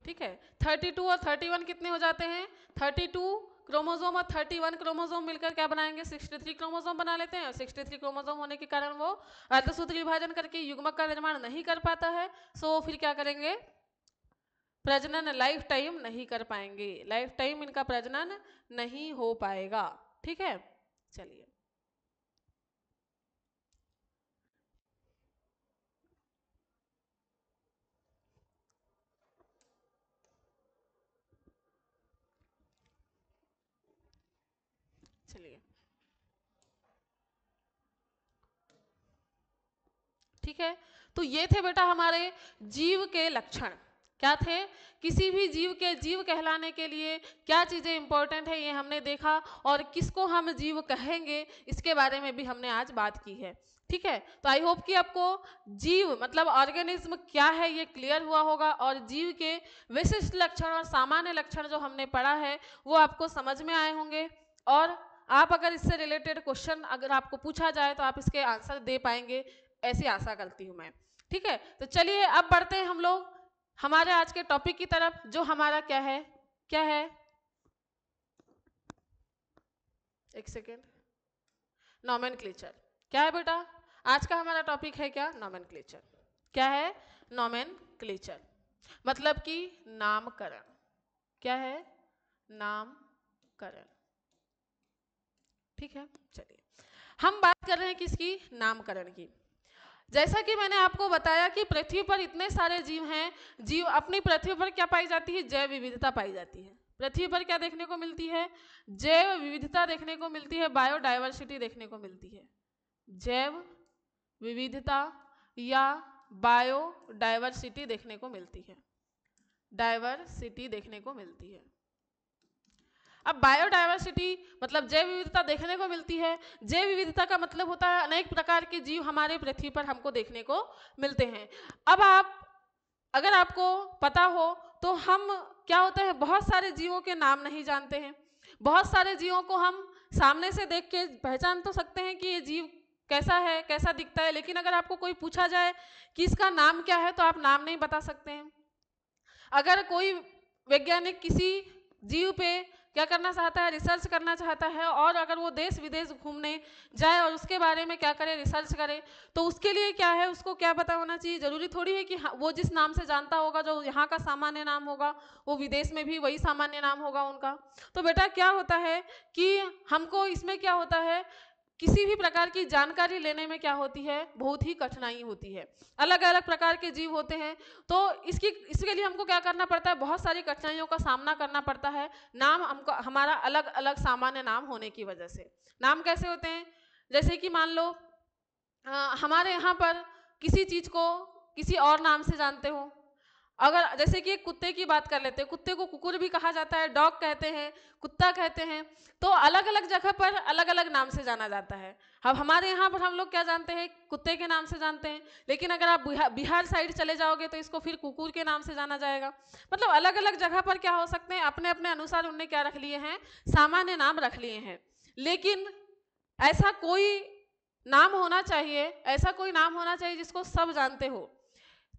ठीक है। 32 और 31 कितने हो जाते हैं? 32 क्रोमोसोम और 31 क्रोमोसोम मिलकर क्या बनाएंगे? 63 क्रोमोसोम बना लेते हैं। और 63 क्रोमोसोम होने के कारण वो अर्धसूत्री विभाजन करके युग्मक का निर्माण नहीं कर पाता है। सो फिर क्या करेंगे? प्रजनन लाइफ टाइम नहीं कर पाएंगे, लाइफ टाइम इनका प्रजनन नहीं हो पाएगा। ठीक है, चलिए चलिए ठीक है। तो ये थे बेटा हमारे जीव के लक्षण। क्या थे? किसी भी जीव के जीव कहलाने के लिए क्या चीजें इंपॉर्टेंट है ये हमने देखा, और किसको हम जीव कहेंगे इसके बारे में भी हमने आज बात की है। ठीक है, तो आई होप कि आपको जीव मतलब ऑर्गेनिज्म क्या है ये क्लियर हुआ होगा, और जीव के विशिष्ट लक्षण और सामान्य लक्षण जो हमने पढ़ा है वो आपको समझ में आए होंगे। और आप अगर इससे रिलेटेड क्वेश्चन अगर आपको पूछा जाए तो आप इसके आंसर दे पाएंगे, ऐसी आशा करती हूं मैं। ठीक है, तो चलिए अब बढ़ते हैं हम लोग हमारे आज के टॉपिक की तरफ, जो हमारा क्या है? क्या है? एक सेकेंड। नॉमेनक्लेचर। क्या है बेटा आज का हमारा टॉपिक? है क्या? नॉमेनक्लेचर। क्या है? नॉमेनक्लेचर मतलब कि नामकरण। क्या है? नामकरण। ठीक है, चलिए हम बात कर रहे हैं किसकी? नामकरण की। जैसा कि मैंने आपको बताया कि पृथ्वी पर इतने सारे जीव हैं। जीव अपनी पृथ्वी पर क्या पाई जाती है? जैव विविधता पाई जाती है। पृथ्वी पर क्या देखने को मिलती है? जैव विविधता देखने को मिलती है, बायोडायवर्सिटी देखने को मिलती है। जैव विविधता या बायोडायवर्सिटी देखने को मिलती है। डायवर्सिटी देखने को मिलती है। अब बायोडायवर्सिटी मतलब जैव विविधता देखने को मिलती है। जैव विविधता का मतलब होता है अनेक प्रकार के जीव हमारे पृथ्वी पर हमको देखने को मिलते हैं। अब अगर आपको पता हो तो हम क्या होता है, बहुत सारे जीवों के नाम नहीं जानते हैं। बहुत सारे जीवों को हम सामने से देख के पहचान तो सकते हैं कि ये जीव कैसा है, कैसा दिखता है, लेकिन अगर आपको कोई पूछा जाए कि इसका नाम क्या है तो आप नाम नहीं बता सकते हैं। अगर कोई वैज्ञानिक किसी जीव पे क्या करना चाहता है? रिसर्च करना चाहता है, और अगर वो देश विदेश घूमने जाए और उसके बारे में क्या करे? रिसर्च करे, तो उसके लिए क्या है, उसको क्या पता होना चाहिए? जरूरी थोड़ी है कि वो जिस नाम से जानता होगा, जो यहाँ का सामान्य नाम होगा, वो विदेश में भी वही सामान्य नाम होगा उनका। तो बेटा क्या होता है कि हमको इसमें क्या होता है, किसी भी प्रकार की जानकारी लेने में क्या होती है? बहुत ही कठिनाई होती है। अलग अलग प्रकार के जीव होते हैं, तो इसके लिए हमको क्या करना पड़ता है? बहुत सारी कठिनाइयों का सामना करना पड़ता है। नाम हमको हमारा अलग अलग सामान्य नाम होने की वजह से। नाम कैसे होते हैं? जैसे कि मान लो हमारे यहाँ पर किसी चीज को किसी और नाम से जानते हो। अगर जैसे कि एक कुत्ते की बात कर लेते हैं, कुत्ते को कुकुर भी कहा जाता है, डॉग कहते हैं, कुत्ता कहते हैं। तो अलग अलग जगह पर अलग अलग नाम से जाना जाता है। अब हमारे यहाँ पर हम लोग क्या जानते हैं? कुत्ते के नाम से जानते हैं, लेकिन अगर आप बिहार साइड चले जाओगे तो इसको फिर कुकुर के नाम से जाना जाएगा। मतलब अलग अलग जगह पर क्या हो सकते हैं, अपने अपने अनुसार उनने क्या रख लिए हैं? सामान्य नाम रख लिए हैं। लेकिन ऐसा कोई नाम होना चाहिए, ऐसा कोई नाम होना चाहिए जिसको सब जानते हो।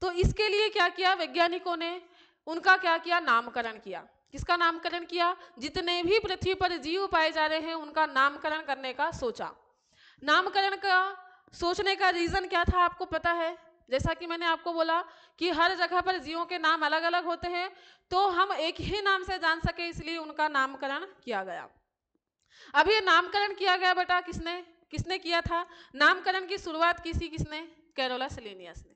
तो इसके लिए क्या किया वैज्ञानिकों ने? उनका क्या किया? नामकरण किया। किसका नामकरण किया? जितने भी पृथ्वी पर जीव पाए जा रहे हैं उनका नामकरण करने का सोचा। नामकरण का सोचने का रीजन क्या था आपको पता है? जैसा कि मैंने आपको बोला कि हर जगह पर जीवों के नाम अलग अलग होते हैं, तो हम एक ही नाम से जान सके इसलिए उनका नामकरण किया गया। अब ये नामकरण किया गया बेटा किसने किसने किया था? नामकरण की शुरुआत की थी किसने? कैरोलस लिनियस ने।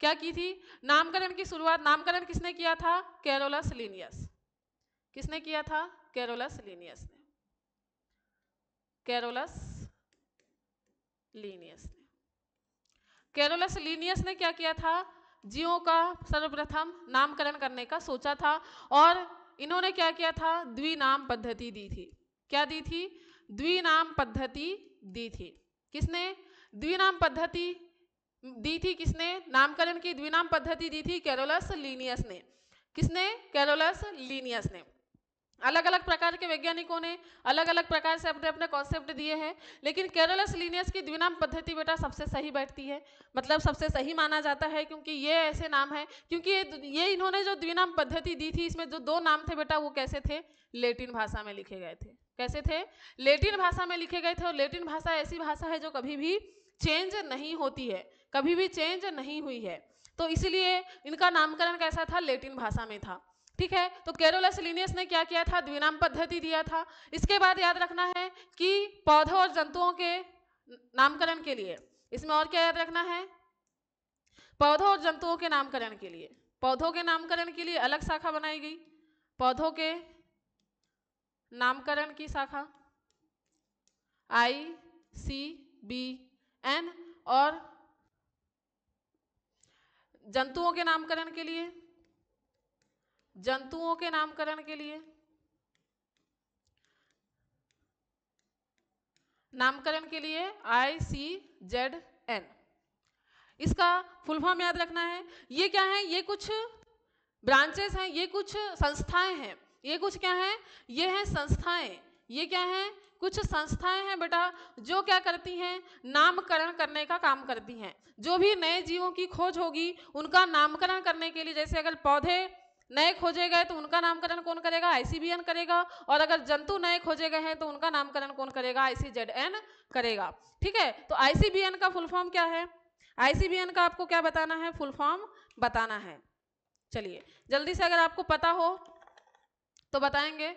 क्या की थी? नामकरण की शुरुआत नामकरण किसने किया था? Carolus Linnaeus. किसने किया था? कैरोलस लिनियस ने। कैरोलस लिनियस ने। कैरोलस लिनियस ने क्या किया था? जीवों का सर्वप्रथम नामकरण करने का सोचा था, और इन्होंने क्या किया था? द्विनाम पद्धति दी थी। क्या दी थी? द्विनाम पद्धति दी थी। किसने द्विनाम पद्धति दी थी? किसने नामकरण की द्विनाम पद्धति दी थी? कैरोलस लिनियस ने। किसने? कैरोलस लिनियस ने। अलग अलग प्रकार के वैज्ञानिकों ने अलग अलग प्रकार से अपने अपने कॉन्सेप्ट दिए हैं, लेकिन कैरोलस लीनियस की द्विनाम पद्धति बेटा सबसे सही बैठती है, मतलब सबसे सही माना जाता है, क्योंकि ये ऐसे नाम है, क्योंकि ये इन्होंने जो द्विनाम पद्धति दी थी इसमें जो दो नाम थे बेटा वो कैसे थे, लेटिन भाषा में लिखे गए थे। कैसे थे? लेटिन भाषा में लिखे गए थे। और लेटिन भाषा ऐसी भाषा है जो कभी भी चेंज नहीं होती है, कभी भी चेंज नहीं हुई है, तो इसलिए इनका नामकरण कैसा था? लेटिन भाषा में था। ठीक है, तो कैरोलस लीनियस ने क्या किया था? द्विनाम पद्धति दिया था। इसके बाद याद रखना है कि पौधों और जंतुओं के नामकरण के लिए, इसमें और क्या याद रखना है? पौधों और जंतुओं के नामकरण के लिए, पौधों के नामकरण के लिए अलग शाखा बनाई गई, पौधों के नामकरण की शाखा ICBN, और जंतुओं के नामकरण के लिए, जंतुओं के नामकरण के लिए ICZN। इसका फुल फॉर्म याद रखना है। ये क्या है? ये कुछ ब्रांचेस हैं, ये कुछ संस्थाएं हैं, ये कुछ क्या है? ये हैं संस्थाएं। ये क्या है? कुछ संस्थाएं हैं बेटा जो क्या करती हैं? नामकरण करने का काम करती हैं। जो भी नए जीवों की खोज होगी उनका नामकरण करने के लिए, जैसे अगर पौधे नए खोजे गए तो उनका नामकरण कौन करेगा? ICBN करेगा। और अगर जंतु नए खोजे गए हैं तो उनका नामकरण कौन करेगा? ICZN करेगा। ठीक है, तो ICBN का फुल फॉर्म क्या है? ICBN का आपको क्या बताना है? फुल फॉर्म बताना है। चलिए जल्दी से, अगर आपको पता हो तो बताएंगे।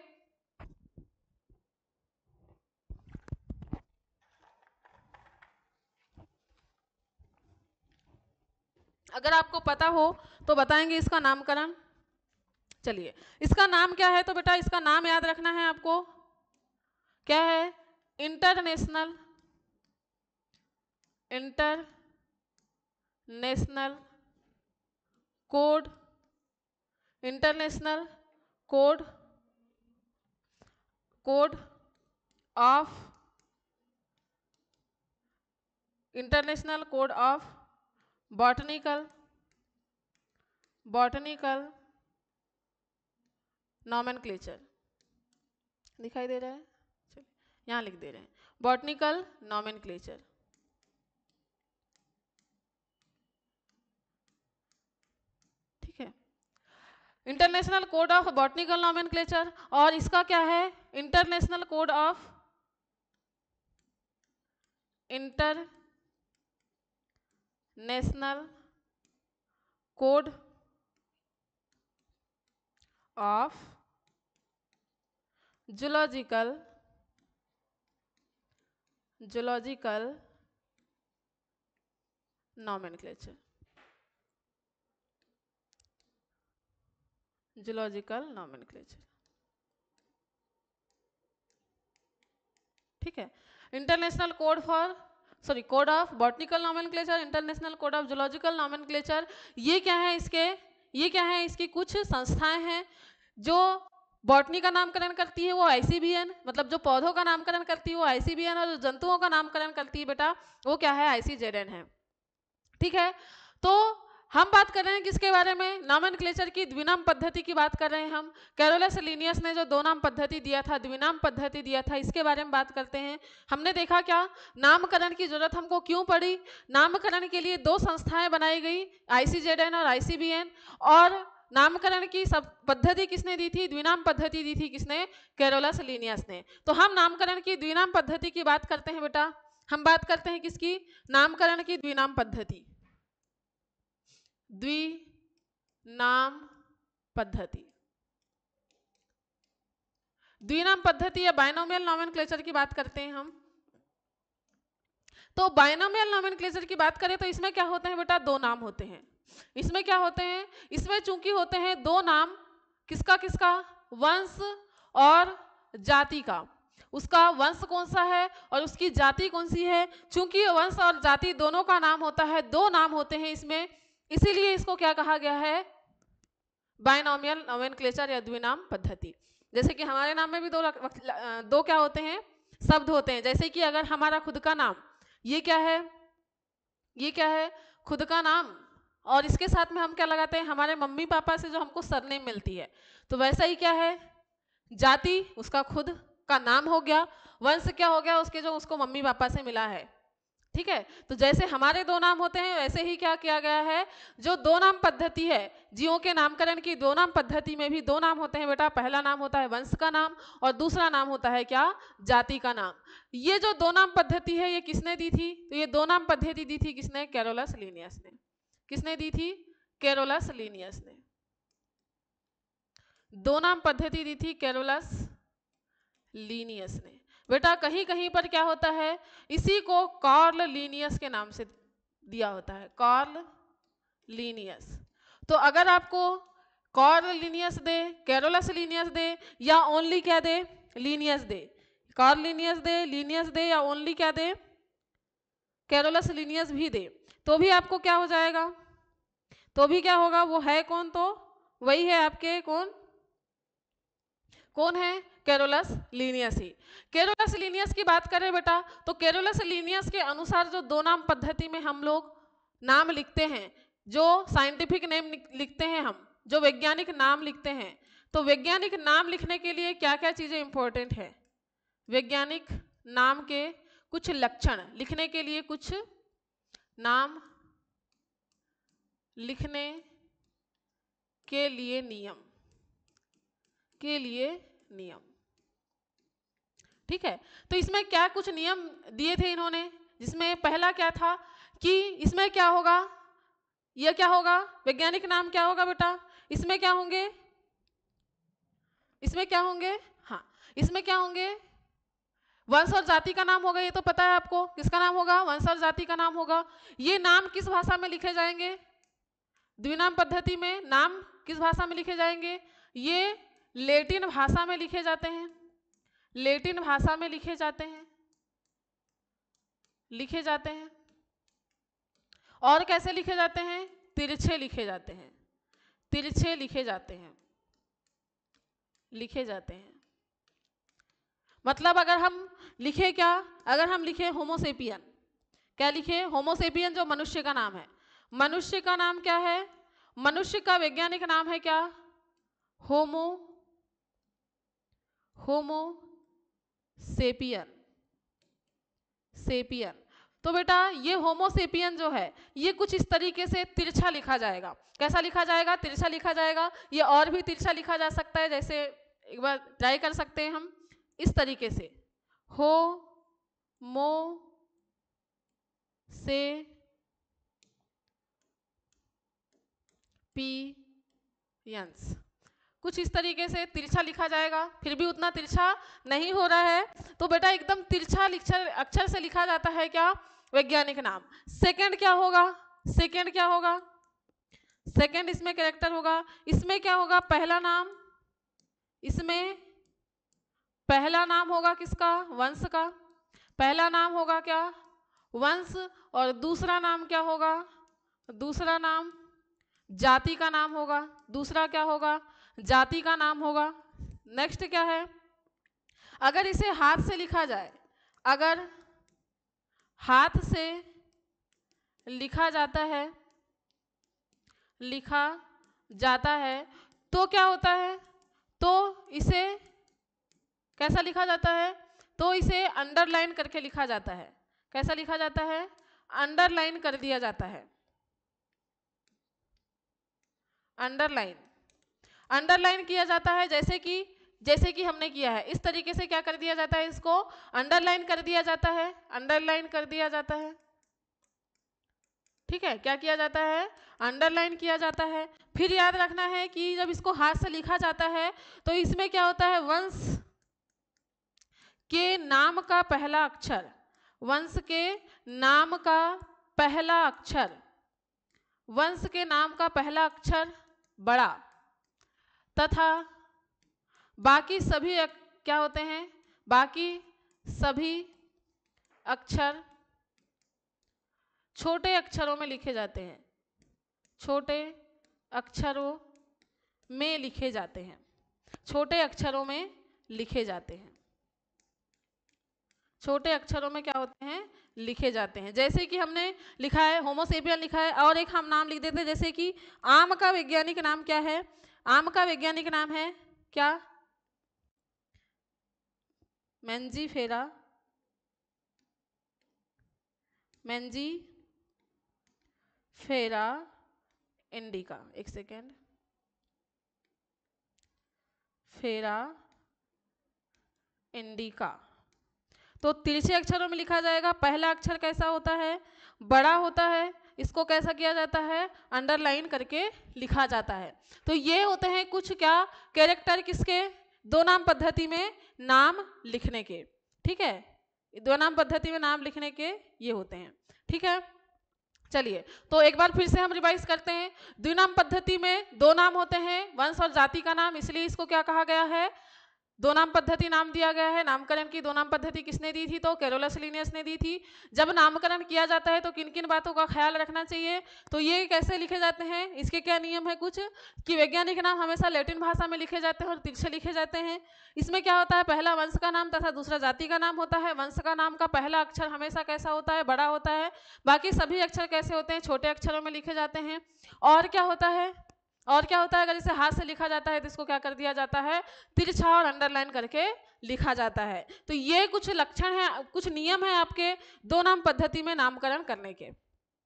अगर आपको पता हो तो बताएंगे इसका नामकरण। चलिए, इसका नाम क्या है? तो बेटा इसका नाम याद रखना है आपको। क्या है? International code, international code of botanical nomenclature. दिखाई दे रहा है? चलिए यहाँ लिख दे रहे हैं, बॉटनिकल नॉमेनक्लेचर। ठीक है, international code of botanical nomenclature. और इसका क्या है? International code of zoological nomenclature. Zoological nomenclature. ठीक है, international code of botanical nomenclature, international code of zoological nomenclature. ये क्या है? इसकी कुछ संस्थाएं हैं जो बॉटनी का नामकरण करती है वो ICBN, मतलब जो पौधों का नामकरण करती है वो ICBN, और जो जंतुओं का नामकरण करती है बेटा वो क्या है? ICZN है। ठीक है, तो हम बात कर रहे हैं किसके बारे में? नॉमेनक्लेचर की द्विनाम पद्धति की बात कर रहे हैं हम। कैरोलस लीनियस ने जो दो नाम पद्धति दिया था, द्विनाम पद्धति दिया था, इसके बारे में बात करते हैं। हमने देखा क्या नामकरण की जरूरत हमको क्यों पड़ी? नामकरण के लिए दो संस्थाएं बनाई गई, ICZN और ICBN। और नामकरण की सब पद्धति किसने दी थी? द्विनाम पद्धति दी थी किसने? कैरोलस लीनियस ने। तो हम नामकरण की द्विनाम पद्धति की बात करते हैं बेटा। हम बात करते हैं किसकी? नामकरण की द्विनाम पद्धति। द्विनाम पद्धति या बाइनोमियल नॉमेनक्लेचर की बात करते हैं हम। तो बाइनोमियल नॉमेनक्लेचर की बात करें तो इसमें क्या होते हैं बेटा? दो नाम होते हैं। इसमें क्या होते हैं? इसमें चूंकि होते हैं दो नाम, किसका किसका? वंश और जाति का। उसका वंश कौन सा है और उसकी जाति कौन सी है? चूंकि वंश और जाति दोनों का नाम होता है, दो नाम होते हैं इसमें, इसीलिए इसको क्या कहा गया है? बाइनोमियल नॉमेनक्लेचर या द्विनाम पद्धति। जैसे कि हमारे नाम में भी दो क्या होते हैं? शब्द होते हैं। जैसे कि अगर हमारा खुद का नाम, ये क्या है? ये क्या है? खुद का नाम, और इसके साथ में हम क्या लगाते हैं? हमारे मम्मी पापा से जो हमको सरनेम मिलती है, तो वैसा ही क्या है? जाति उसका खुद का नाम हो गया, वंश क्या हो गया उसके जो उसको मम्मी पापा से मिला है। ठीक है, तो जैसे हमारे दो नाम होते हैं वैसे ही क्या किया गया है, जो दो नाम पद्धति है, जीवों के नामकरण की दो नाम पद्धति में भी दो नाम होते हैं बेटा। पहला नाम होता है वंश का नाम और दूसरा नाम होता है क्या, जाति का नाम। ये जो दो नाम पद्धति है ये किसने दी थी, तो ये दो नाम पद्धति दी थी किसने, कैरोलस लीनियस ने। किसने दी थी, कैरोलस लीनियस ने। दो नाम पद्धति दी थी कैरोलस लीनियस ने। बेटा कहीं कहीं पर क्या होता है, इसी को कार्ल लीनियस के नाम से दिया होता है, कार्ल लीनियस। तो अगर आपको कार्ल लीनियस दे, कैरोलस लीनियस दे, या ओनली क्या दे, लीनियस दे, कार्ल लीनियस दे या ओनली क्या दे, कैरोलस लीनियस भी दे, तो भी आपको क्या हो जाएगा, तो भी क्या होगा, वो है कौन, तो वही है आपके कौन, कौन है, कैरोलस लीनियस ही। कैरोलस लीनियस की बात करें बेटा, तो कैरोलस लीनियस के अनुसार जो दो नाम पद्धति में हम लोग नाम लिखते हैं, जो साइंटिफिक नेम लिखते हैं, हम जो वैज्ञानिक नाम लिखते हैं, तो वैज्ञानिक नाम लिखने के लिए क्या क्या चीजें इंपॉर्टेंट है, वैज्ञानिक नाम के कुछ लक्षण लिखने के लिए, कुछ नाम लिखने के लिए नियम, के लिए नियम। ठीक है, तो इसमें क्या कुछ नियम दिए थे इन्होंने, जिसमें पहला क्या था कि इसमें क्या होगा, यह क्या होगा, वैज्ञानिक नाम क्या होगा बेटा, इसमें क्या होंगे, इसमें क्या होंगे, हाँ इसमें क्या होंगे, वंश और जाति का नाम होगा, ये तो पता है आपको, किसका नाम होगा, वंश और जाति का नाम होगा। ये नाम किस भाषा में लिखे जाएंगे, द्विनाम पद्धति में नाम किस भाषा में लिखे जाएंगे, ये लैटिन भाषा में लिखे जाते हैं, लैटिन भाषा में लिखे जाते हैं, लिखे जाते हैं। और कैसे लिखे जाते हैं, तिरछे लिखे जाते हैं, तिरछे लिखे जाते हैं, लिखे जाते हैं। मतलब अगर हम लिखे क्या, अगर हम लिखे होमोसेपियन, क्या लिखे, होमोसेपियन जो मनुष्य का नाम है, मनुष्य का नाम क्या है, मनुष्य का वैज्ञानिक नाम है क्या, होमो, होमो सेपियन, सेपियन। तो बेटा ये होमोसेपियन जो है ये कुछ इस तरीके से तिरछा लिखा जाएगा। कैसा लिखा जाएगा, तिरछा लिखा जाएगा। ये और भी तिरछा लिखा जा सकता है, जैसे एक बार ट्राई कर सकते हैं हम इस तरीके से, हो मो से पी यंस, कुछ इस तरीके से तिरछा लिखा जाएगा। फिर भी उतना तिरछा नहीं हो रहा है, तो बेटा एकदम तिरछा अक्षर से लिखा जाता है क्या, वैज्ञानिक नाम। सेकंड क्या होगा, सेकंड क्या होगा, सेकंड इसमें कैरेक्टर होगा। इसमें क्या होगा, पहला नाम, इसमें पहला नाम होगा किसका, वंश का, पहला नाम होगा क्या, वंश, और दूसरा नाम क्या होगा, दूसरा नाम जाति का नाम होगा, दूसरा क्या होगा, जाति का नाम होगा। नेक्स्ट क्या है, अगर इसे हाथ से लिखा जाए, अगर हाथ से लिखा जाता है, लिखा जाता है तो क्या होता है, तो इसे कैसा लिखा जाता है, तो इसे अंडरलाइन करके लिखा जाता है। कैसा लिखा जाता है, अंडरलाइन कर दिया जाता है, अंडरलाइन, अंडरलाइन किया जाता है। जैसे कि हमने किया है इस तरीके से क्या कर दिया जाता है, इसको अंडरलाइन कर दिया जाता है, अंडरलाइन कर दिया जाता है। ठीक है, क्या किया जाता है, अंडरलाइन किया जाता है। फिर याद रखना है कि जब इसको हाथ से लिखा जाता है तो इसमें क्या होता है, वंश के नाम का पहला अक्षर, वंश के नाम का पहला अक्षर, वंश के नाम का पहला अक्षर बड़ा, तथा बाकी सभी क्या होते हैं, बाकी सभी अक्षर छोटे अक्षरों में लिखे जाते हैं, छोटे अक्षरों में लिखे जाते हैं, छोटे अक्षरों में लिखे जाते हैं, छोटे अक्षरों में क्या होते हैं, लिखे जाते हैं। जैसे कि हमने लिखा है होमोसेपियन लिखा है, और एक हम नाम लिख देते हैं, जैसे कि आम का वैज्ञानिक नाम क्या है, आम का वैज्ञानिक नाम है क्या, मैंजीफेरा, मैंजीफेरा इंडिका, एक सेकेंड, फेरा इंडिका। तो तिरछे अक्षरों में लिखा जाएगा। पहला अक्षर कैसा होता है? बड़ा होता है। इसको कैसा किया जाता है? अंडरलाइन करके लिखा जाता है। तो ये होते हैं कुछ क्या कैरेक्टर किसके? दो नाम पद्धति में नाम लिखने के। ठीक है, दो नाम पद्धति में नाम लिखने के ये होते हैं। ठीक है, चलिए तो एक बार फिर से हम रिवाइज करते हैं। द्विनाम पद्धति में दो नाम होते हैं, वंश और जाति का नाम, इसलिए इसको क्या कहा गया है? दो नाम पद्धति नाम दिया गया है। नामकरण की दो नाम पद्धति किसने दी थी? तो कैरोलस लिनियस ने दी थी। जब नामकरण किया जाता है तो किन किन बातों का ख्याल रखना चाहिए? तो ये कैसे लिखे जाते हैं, इसके क्या नियम है कुछ कि वैज्ञानिक नाम हमेशा लैटिन भाषा में लिखे जाते हैं और तिरछे लिखे जाते हैं। इसमें क्या होता है? पहला वंश का नाम तथा दूसरा जाति का नाम होता है। वंश का नाम का पहला अक्षर हमेशा कैसा होता है? बड़ा होता है। बाकी सभी अक्षर कैसे होते हैं? छोटे अक्षरों में लिखे जाते हैं। और क्या होता है? और क्या होता है? अगर इसे हाथ से लिखा जाता है तो इसको क्या कर दिया जाता है? तिरछा और अंडरलाइन करके लिखा जाता है। तो ये कुछ लक्षण है, कुछ नियम है आपके दो नाम पद्धति में नामकरण करने के।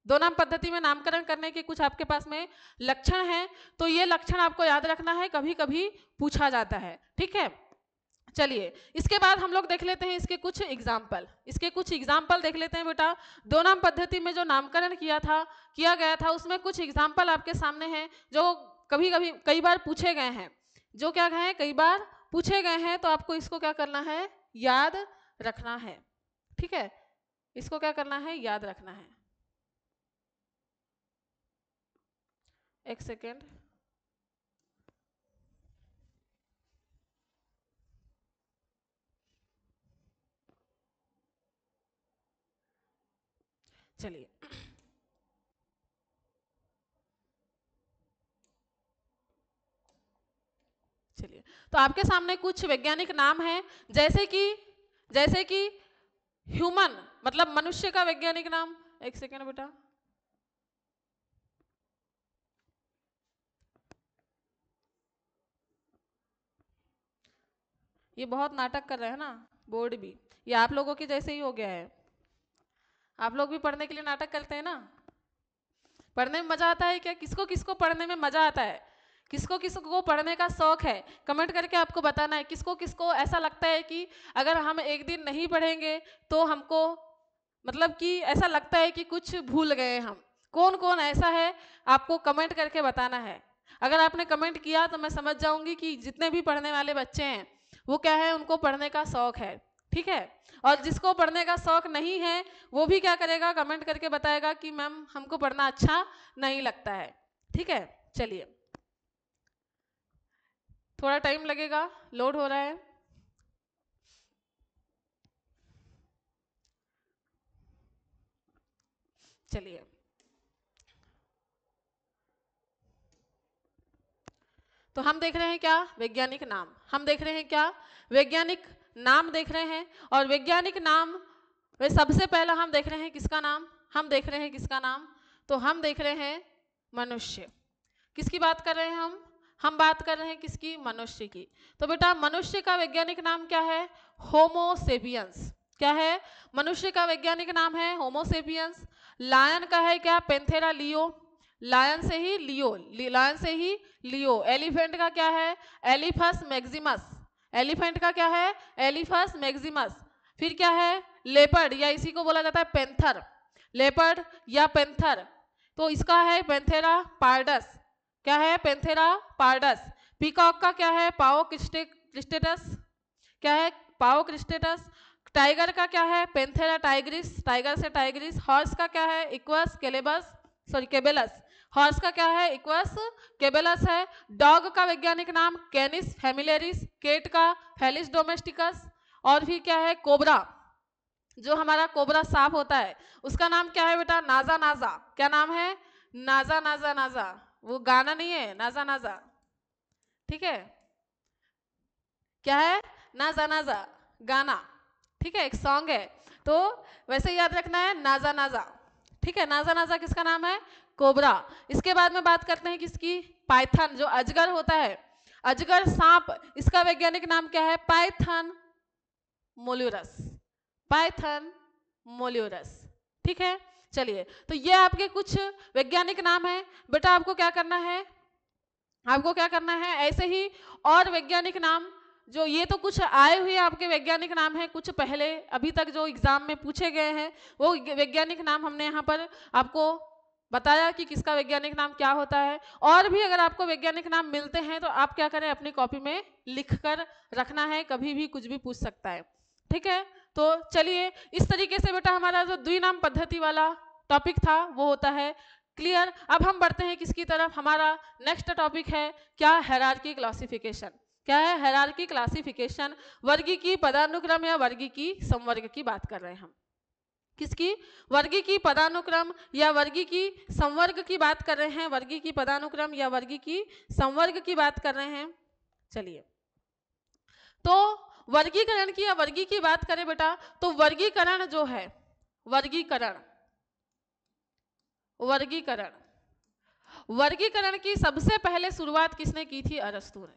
दो नाम पद्धति में नामकरण करने के कुछ आपके पास में लक्षण हैं। तो ये लक्षण आपको याद रखना है, कभी कभी पूछा जाता है। ठीक है, चलिए इसके बाद हम लोग देख लेते हैं इसके कुछ एग्जाम्पल। इसके कुछ एग्जाम्पल देख लेते हैं बेटा। दो नाम पद्धति में जो नामकरण किया गया था उसमें कुछ एग्जाम्पल आपके सामने हैं जो कई बार पूछे गए हैं। जो क्या है? कई बार पूछे गए हैं। तो आपको इसको क्या करना है? याद रखना है। ठीक है, इसको क्या करना है? याद रखना है। एक सेकेंड, चलिए तो आपके सामने कुछ वैज्ञानिक नाम हैं, जैसे कि ह्यूमन मतलब मनुष्य का वैज्ञानिक नाम। एक सेकेंड बेटा, ये बहुत नाटक कर रहे हैं ना बोर्ड भी, ये आप लोगों के जैसे ही हो गया है। आप लोग भी पढ़ने के लिए नाटक करते हैं ना? पढ़ने में मजा आता है क्या? किसको किसको पढ़ने में मजा आता है? किसको किसको पढ़ने का शौक है? कमेंट करके आपको बताना है। किसको किसको ऐसा लगता है कि अगर हम एक दिन नहीं पढ़ेंगे तो हमको मतलब कि ऐसा लगता है कि कुछ भूल गए हम? कौन कौन ऐसा है? आपको कमेंट करके बताना है। अगर आपने कमेंट किया तो मैं समझ जाऊंगी कि जितने भी पढ़ने वाले बच्चे हैं वो क्या है, उनको पढ़ने का शौक है। ठीक है, और जिसको पढ़ने का शौक नहीं है वो भी क्या करेगा? कमेंट करके बताएगा कि मैम हमको पढ़ना अच्छा नहीं लगता है। ठीक है, चलिए थोड़ा टाइम लगेगा, लोड हो रहा है। चलिए तो हम देख रहे हैं क्या? वैज्ञानिक नाम। हम देख रहे हैं क्या? वैज्ञानिक नाम देख रहे हैं। और वैज्ञानिक नाम में सबसे पहला हम देख रहे हैं किसका नाम? हम देख रहे हैं किसका नाम? तो हम देख रहे हैं मनुष्य। किसकी बात कर रहे हैं हम? हम बात कर रहे हैं किसकी? मनुष्य की। तो बेटा मनुष्य का वैज्ञानिक नाम क्या है? होमो सेपियंस। क्या है? मनुष्य का वैज्ञानिक नाम है होमो सेपियंस। लायन का है क्या? Panthera leo. लायन से ही लियो। एलिफेंट का क्या है? Elephas maximus. एलिफेंट का क्या है? Elephas maximus. फिर क्या है? लेपर्ड या इसी को बोला जाता है पेंथर। लेपर्ड या पेंथर, तो इसका है पैंथेरा पार्डस। क्या है? Panthera pardus. पीकॉक का क्या है? पाओ क्रिस्टेटस। क्या है? पाओ क्रिस्टेटस। टाइगर का क्या है? Panthera Tigris. टाइगर से टाइग्रिस। हॉर्स का क्या है? इक्वस केबेलस। हॉर्स का क्या है? इक्वस केबेलस है। डॉग का वैज्ञानिक नाम कैनिस फैमिलियरिस। केट का फेलिस डोमेस्टिकस। और फिर क्या है? कोबरा, जो हमारा कोबरा सांप होता है उसका नाम क्या है बेटा? नाजा नाजा। क्या नाम है? नाजा नाजा नाजा। वो गाना नहीं है, नाजा नाजा। ठीक है, क्या है? नाजा नाजा गाना। ठीक है, एक सॉन्ग है। तो वैसे याद रखना है नाजा नाजा। ठीक है, नाजा नाजा किसका नाम है? कोबरा। इसके बाद में बात करते हैं किसकी? पाइथन, जो अजगर होता है, अजगर सांप, इसका वैज्ञानिक नाम क्या है? पाइथन। मोल्यूरस, पाइथन मोल्यूरस। ठीक है, चलिए, तो ये आपके कुछ वैज्ञानिक नाम है। बेटा आपको क्या करना है, आपको क्या करना है, ऐसे ही और वैज्ञानिक नाम जो ये तो कुछ आए हुए आपके वैज्ञानिक नाम हैं, कुछ पहले अभी तक जो एग्जाम में पूछे गए हैं वो वैज्ञानिक नाम हमने यहाँ पर आपको बताया कि किसका वैज्ञानिक नाम क्या होता है। और भी अगर आपको वैज्ञानिक नाम मिलते हैं तो आप क्या करें, अपनी कॉपी में लिख कर रखना है, कभी भी कुछ भी पूछ सकता है। ठीक है, तो चलिए, इस तरीके से बेटा हमारा जो द्विनाम पद्धति वाला टॉपिक था वो होता है क्लियर। अब हम बढ़ते हैं किसकी तरफ, हमारा नेक्स्ट टॉपिक है क्या, हायरार्की क्लासिफिकेशन। क्या है, हायरार्की क्लासिफिकेशन, वर्गीकी पदानुक्रम या वर्गीकी संवर्ग की बात कर रहे हैं हम। किसकी, वर्गीकी पदानुक्रम या वर्गीकी संवर्ग की बात कर रहे हैं, वर्गीकी पदानुक्रम या वर्गीकी संवर्ग की बात कर रहे हैं। चलिए, तो वर्गीकरण की या वर्गी की बात करें बेटा, तो वर्गीकरण जो है, वर्गीकरण वर्गीकरण वर्गीकरण की सबसे पहले शुरुआत किसने की थी, अरस्तु ने।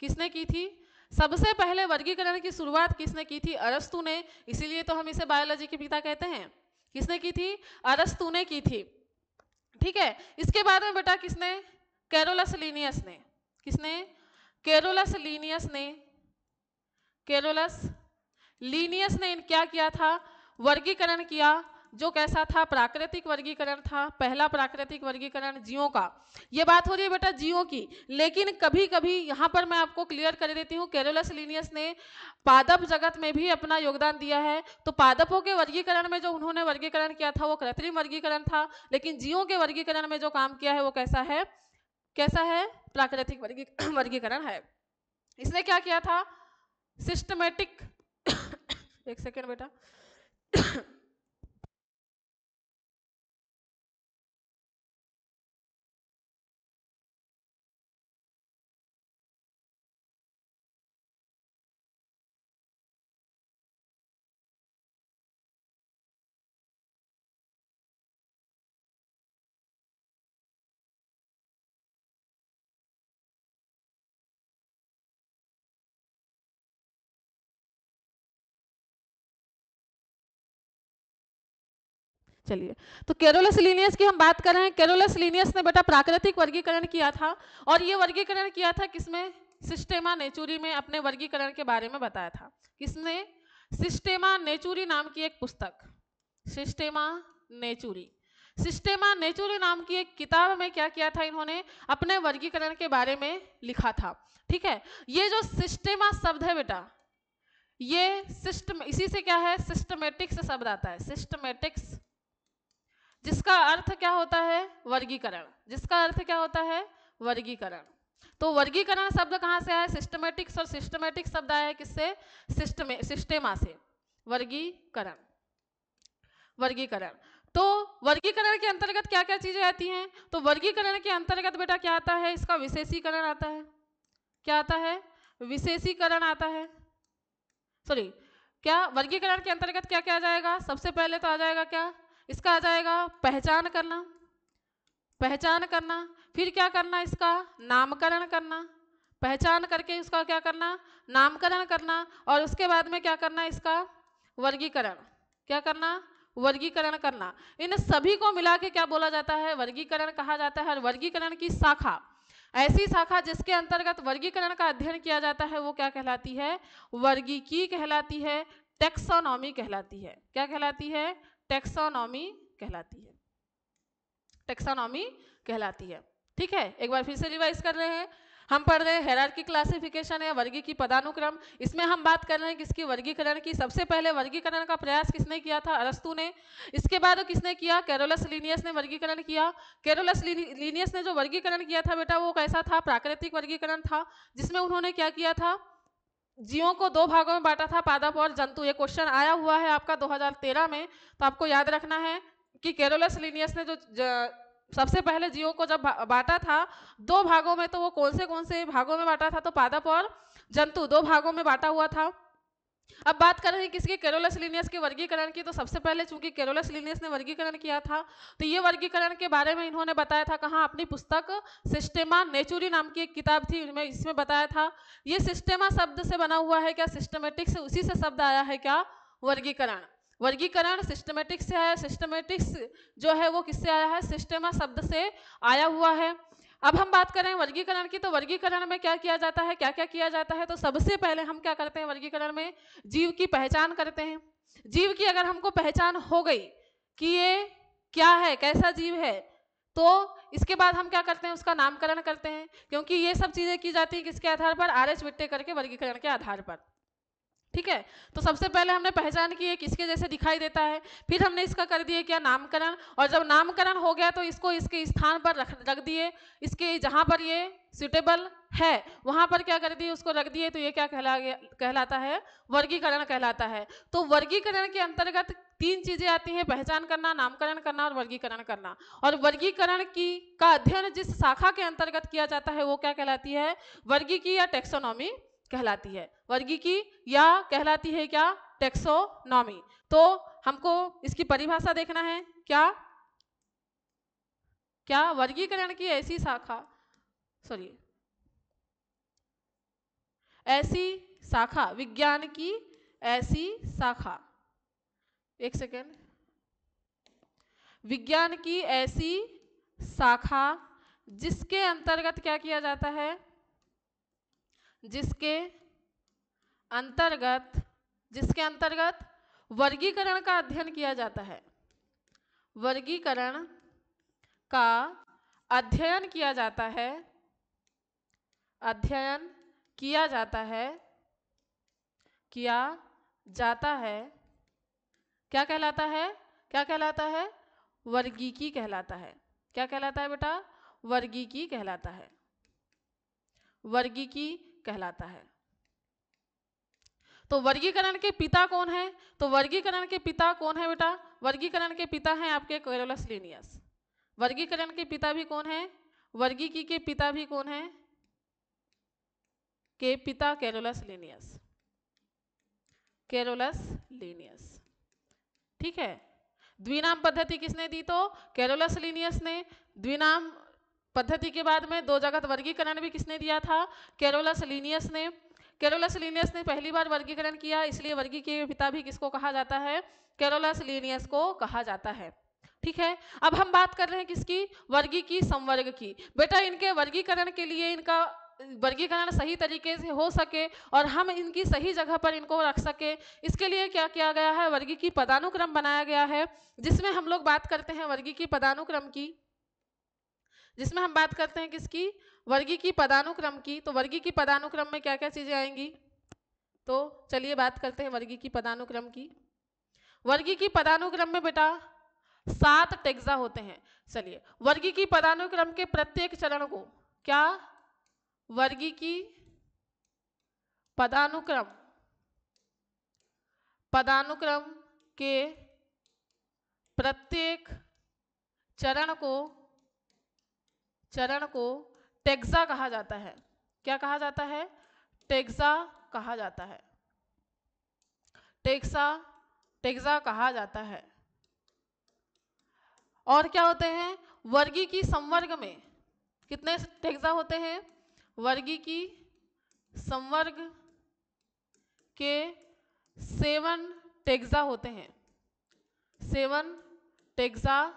किसने की थी, सबसे पहले वर्गीकरण की शुरुआत किसने की थी, अरस्तु ने। इसीलिए तो हम इसे बायोलॉजी के पिता कहते हैं। किसने की थी, अरस्तु ने की थी। ठीक है, इसके बाद में बेटा किसने, कैरोलस लीनियस ने। किसने, कैरोलस लीनियस ने। कैरोलस लीनियस ने क्या किया था, वर्गीकरण किया जो कैसा था, प्राकृतिक वर्गीकरण था, पहला प्राकृतिक वर्गीकरण जीवों का। ये बात हो रही है बेटा जीवों की, लेकिन कभी कभी यहाँ पर मैं आपको क्लियर कर देती हूँ, कैरोलस लीनियस ने पादप जगत में भी अपना योगदान दिया है। तो पादपों के वर्गीकरण में जो उन्होंने वर्गीकरण किया था वो कृत्रिम वर्गीकरण था, लेकिन जीवों के वर्गीकरण में जो काम किया है वो कैसा है, कैसा है, प्राकृतिक वर्गीकरण है। इसने क्या किया था, सिस्टमेटिक एक सेकेंड बेटा चलिए, तो कैरोलस लीनियस की हम बात कर रहे हैं। कैरोलस लीनियस ने बेटा प्राकृतिक वर्गीकरण किया था, और ये वर्गीकरण किया था किसमें, सिस्टेमा नेचुरी में अपने वर्गीकरण के बारे में बताया था। किसने, सिस्टेमा नेचुरी नाम की एक पुस्तक, सिस्टेमा नेचुरी, सिस्टेमा नेचुरी नाम की एक किताब में क्या किया था, इन्होंने अपने वर्गीकरण के बारे में लिखा था। ठीक है, ये जो सिस्टेमा शब्द है बेटा, ये सिस्टम, इसी से क्या है, सिस्टमेटिक्स शब्द आता है, सिस्टमेटिक्स, जिसका अर्थ क्या होता है, वर्गीकरण, जिसका अर्थ क्या होता है, वर्गीकरण। तो वर्गीकरण शब्द कहाँ से आया, सिस्टमेटिक्स, और सिस्टमेटिक शब्द आया है किससे, सिस्टेमा से, वर्गीकरण, वर्गीकरण। तो वर्गीकरण के अंतर्गत क्या क्या चीजें आती हैं, तो वर्गीकरण के अंतर्गत बेटा क्या आता है, इसका विशेषीकरण आता है। क्या आता है, विशेषीकरण आता है। सॉरी, क्या वर्गीकरण के अंतर्गत क्या क्या आ जाएगा, सबसे पहले तो आ जाएगा क्या, इसका आ जाएगा पहचान करना, पहचान करना, फिर क्या करना, इसका नामकरण करना, पहचान करके उसका क्या करना, नामकरण करना, और उसके बाद में क्या करना, इसका वर्गीकरण, क्या करना, वर्गीकरण करना। इन सभी को मिला के क्या बोला जाता है, वर्गीकरण कहा जाता है। और वर्गीकरण की शाखा, ऐसी शाखा जिसके अंतर्गत वर्गीकरण का अध्ययन किया जाता है वो क्या कहलाती है, वर्गीकी कहलाती है, टेक्सोनॉमी कहलाती है। क्या कहलाती है, टेक्सोनॉमी कहलाती है, टेक्सोनॉमी कहलाती है। ठीक है, एक बार फिर से रिवाइज कर रहे हैं, हम पढ़ रहे हैं हायरार्की क्लासिफिकेशन या वर्गीकी पदानुक्रम। इसमें हम बात कर रहे हैं किसकी, वर्गीकरण की। सबसे पहले वर्गीकरण का प्रयास किसने किया था, अरस्तु ने। इसके बाद किसने किया, कैरोलस लीनियस ने वर्गीकरण किया। कैरोलस लीनियस ने जो वर्गीकरण किया था बेटा वो कैसा था, प्राकृतिक वर्गीकरण था, जिसमें उन्होंने क्या किया था, जीवों को दो भागों में बांटा था, पादप और जंतु। ये क्वेश्चन आया हुआ है आपका 2013 में, तो आपको याद रखना है कि कैरोलस लीनियस ने जो सबसे पहले जीवों को जब बांटा था दो भागों में, तो वो कौन से भागों में बांटा था, तो पादप और जंतु दो भागों में बांटा हुआ था। अब बात कर रहे हैं किसके, कैरोलस लिनियस के वर्गीकरण की। तो सबसे पहले चूंकि कैरोलस लिनियस ने वर्गीकरण किया था, तो ये वर्गीकरण के बारे में इन्होंने बताया था कहाँ, अपनी पुस्तक सिस्टेमा नेचुरी नाम की एक किताब थी, इसमें बताया था। ये सिस्टेमा शब्द से बना हुआ है क्या, सिस्टमेटिक से, उसी से शब्द आया है क्या, वर्गीकरण। वर्गीकरण सिस्टमेटिक से है, सिस्टमेटिक्स जो है वो किससे आया है, सिस्टेमा शब्द से आया हुआ है। अब हम बात करें वर्गीकरण की, तो वर्गीकरण में क्या किया जाता है, क्या क्या किया जाता है। तो सबसे पहले हम क्या करते हैं वर्गीकरण में, जीव की पहचान करते हैं। जीव की अगर हमको पहचान हो गई कि ये क्या है, कैसा जीव है, तो इसके बाद हम क्या करते हैं, उसका नामकरण करते हैं। क्योंकि ये सब चीजें की जाती है किसके आधार पर, आर.एच. विट्टे करके वर्गीकरण के आधार पर। ठीक है, तो सबसे पहले हमने पहचान की है किसके जैसे दिखाई देता है, फिर हमने इसका कर दिए क्या, नामकरण। और जब नामकरण हो गया तो इसको इसके स्थान पर रख दिए, इसके जहां पर ये सुटेबल है वहां पर क्या कर दिए, उसको रख दिए। तो ये क्या कहलाता है, वर्गीकरण कहलाता है। तो वर्गीकरण के अंतर्गत तीन चीजें आती हैं, पहचान करना, नामकरण करना और वर्गीकरण करना। और वर्गीकरण की का अध्ययन जिस शाखा के अंतर्गत किया जाता है वो क्या कहलाती है, वर्गीकी या टेक्सोनॉमी कहलाती है। वर्गीकी या कहलाती है क्या, टेक्सोनॉमी। तो हमको इसकी परिभाषा देखना है, क्या क्या वर्गीकरण की ऐसी शाखा, सॉरी ऐसी शाखा, विज्ञान की ऐसी शाखा, एक सेकेंड, विज्ञान की ऐसी शाखा जिसके अंतर्गत क्या किया जाता है, जिसके अंतर्गत वर्गीकरण का अध्ययन किया जाता है, वर्गीकरण का अध्ययन किया जाता है, अध्ययन किया जाता है, किया जाता है, क्या कहलाता है, क्या कहलाता है, वर्गीकी कहलाता है। क्या कहलाता है बेटा, वर्गीकी कहलाता है, वर्गीकी कहलाता है। तो वर्गीकरण के पिता कौन है, तो वर्गीकरण के पिता कौन है बेटा, वर्गीकरण के पिता हैं आपके कैरोलस लिनियस। वर्गीकरण के पिता भी कौन है, वर्गीकी के पिता भी कौन है, के पिता कैरोलस लिनियस, कैरोलस लिनियस। ठीक है, द्विनाम पद्धति किसने दी, तो कैरोलस लिनियस ने। द्विनाम पद्धति के बाद में दो जगत वर्गीकरण भी किसने दिया था, कैरोलस लिनियस ने। कैरोलस लिनियस ने पहली बार वर्गीकरण किया, इसलिए वर्गीकी के पिता भी किसको कहा जाता है, कैरोलस लिनियस को कहा जाता है। ठीक है, अब हम बात कर रहे हैं किसकी, वर्गीकी संवर्ग की। बेटा इनके वर्गीकरण के लिए, इनका वर्गीकरण सही तरीके से हो सके और हम इनकी सही जगह पर इनको रख सके, इसके लिए क्या किया गया है, वर्गीकी पदानुक्रम बनाया गया है, जिसमें हम लोग बात करते हैं वर्गीकी पदानुक्रम की, जिसमें हम बात करते हैं किसकी, वर्गीकी पदानुक्रम की। तो वर्गीकी पदानुक्रम में क्या क्या चीजें आएंगी, तो चलिए बात करते हैं वर्गीकी पदानुक्रम की। वर्गीकी पदानुक्रम में बेटा 7 टेक्सा होते हैं। चलिए, वर्गीकी पदानुक्रम के प्रत्येक चरण को, क्या, वर्गीकी पदानुक्रम के प्रत्येक चरण को टेक्सा कहा जाता है। क्या कहा जाता है, टेक्सा कहा जाता है, टेक्सा कहा जाता है। और क्या होते हैं, वर्गीकी संवर्ग में कितने टेक्सा होते हैं, वर्गीकी संवर्ग के 7 टेक्सा होते हैं, 7 टेक्सा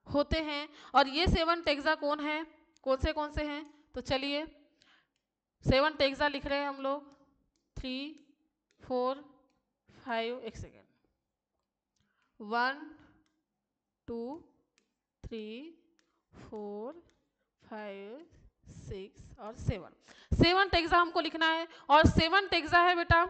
होते हैं। और ये 7 टेक्सा कौन है, कौन से हैं, तो चलिए 7 टेक्सा लिख रहे हैं हम लोग, 3 4 5, एक सेकेंड, 1 2 3 4 5 6 और 7 टेक्सा हमको लिखना है। और 7 टेक्सा है बेटा,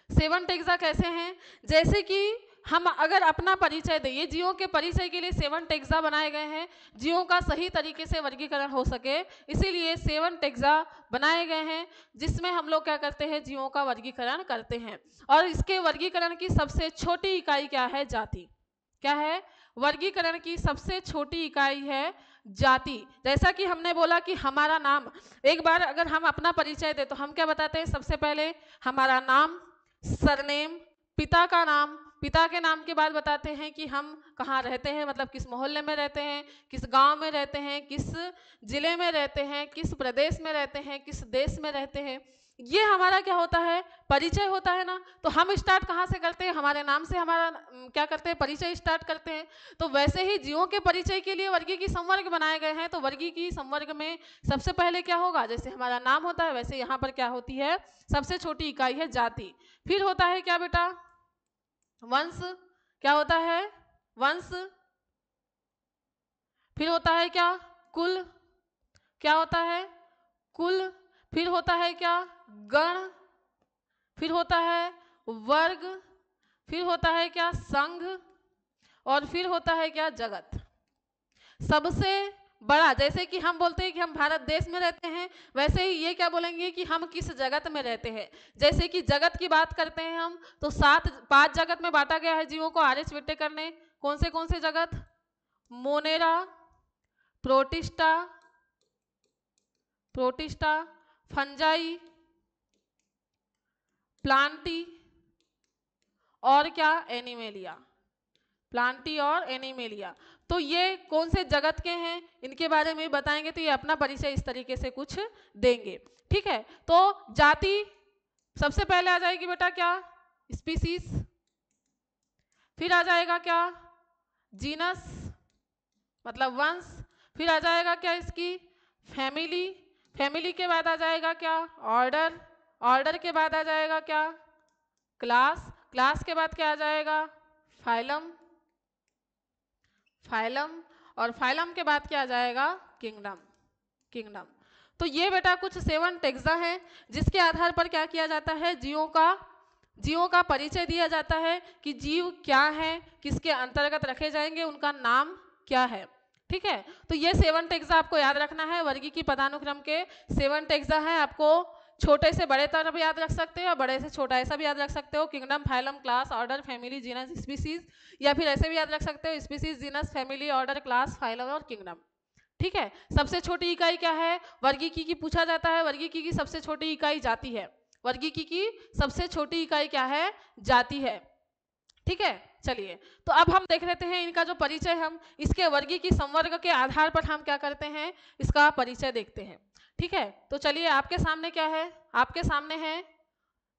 7 टेक्सा कैसे हैं, जैसे कि हम अगर अपना परिचय दें, ये जीवों के परिचय के लिए 7 टेक्सा बनाए गए हैं, जीवों का सही तरीके से वर्गीकरण हो सके, इसीलिए 7 टेक्सा बनाए गए हैं, जिसमें हम लोग क्या करते हैं, जीवों का वर्गीकरण करते हैं। और इसके वर्गीकरण की सबसे छोटी इकाई क्या है, जाति। क्या है, वर्गीकरण की सबसे छोटी इकाई है जाति। जैसा कि हमने बोला कि हमारा नाम, एक बार अगर हम अपना परिचय दें तो हम क्या बताते हैं, सबसे पहले हमारा नाम, सरनेम, पिता का नाम, पिता के नाम के बाद बताते हैं कि हम कहाँ रहते हैं, मतलब किस मोहल्ले में रहते हैं, किस गांव में रहते हैं, किस जिले में रहते हैं, किस प्रदेश में रहते हैं, किस देश में रहते हैं। ये हमारा क्या होता है, परिचय होता है ना। तो हम स्टार्ट कहाँ से करते हैं, हमारे नाम से हमारा क्या करते हैं, परिचय स्टार्ट करते हैं। तो वैसे ही जीवों के परिचय के लिए वर्गीय संवर्ग बनाए गए हैं। तो वर्गीय संवर्ग में सबसे पहले क्या होगा, जैसे हमारा नाम होता है वैसे यहाँ पर क्या होती है, सबसे छोटी इकाई है जाति। फिर होता है क्या बेटा, वंश। क्या होता है, वंश। फिर होता है क्या, कुल। क्या होता है, कुल। फिर होता है क्या, गण। फिर होता है वर्ग। फिर होता है क्या, संघ। और फिर होता है क्या, जगत। सबसे बड़ा, जैसे कि हम बोलते हैं कि हम भारत देश में रहते हैं, वैसे ही ये क्या बोलेंगे कि हम किस जगत में रहते हैं। जैसे कि जगत की बात करते हैं हम, तो 5 जगत में बांटा गया है जीवों को आर.एच. विटेकर ने। कौन से जगत, मोनेरा, प्रोटिस्टा, फंजाई, प्लांटी और क्या, एनिमेलिया। प्लांटी और एनिमेलिया। तो ये कौन से जगत के हैं, इनके बारे में बताएंगे। तो ये अपना परिचय इस तरीके से कुछ देंगे। ठीक है, तो जाति सबसे पहले आ जाएगी बेटा क्या, स्पीसीज। फिर आ जाएगा क्या, जीनस, मतलब वंश। फिर आ जाएगा क्या, इसकी फैमिली। फैमिली के बाद आ जाएगा क्या, ऑर्डर। ऑर्डर के बाद आ जाएगा क्या, क्लास। क्लास के बाद क्या आ जाएगा, फाइलम। फाइलम। और फाइलम के बाद क्या आ जाएगा, किंगडम। किंगडम। तो ये बेटा कुछ 7 टेक्सा है जिसके आधार पर क्या किया जाता है, जीवों का परिचय दिया जाता है कि जीव क्या है, किसके अंतर्गत रखे जाएंगे, उनका नाम क्या है। ठीक है, तो ये 7 टेक्सा आपको याद रखना है। वर्गीय की पदानुक्रम के 7 टेक्सा है। आपको छोटे से बड़े तरफ याद रख सकते हो और बड़े से छोटा ऐसा भी याद रख सकते हो, kingdom, phylum, class, order, family, genus, species. या फिर ऐसे भी याद रख सकते हो, species, genus, family, order, class, phylum और किंगडम। ठीक है, सबसे छोटी इकाई क्या है, वर्गीकी की पूछा जाता है। वर्गीकी की सबसे छोटी इकाई जाति है। वर्गीकी की सबसे छोटी इकाई क्या है, जाति है। ठीक है, चलिए तो अब हम देख लेते हैं इनका जो परिचय, हम इसके वर्गीकी संवर्ग के आधार पर हम क्या करते हैं, इसका परिचय देखते हैं। ठीक है, तो चलिए आपके सामने क्या है, आपके सामने है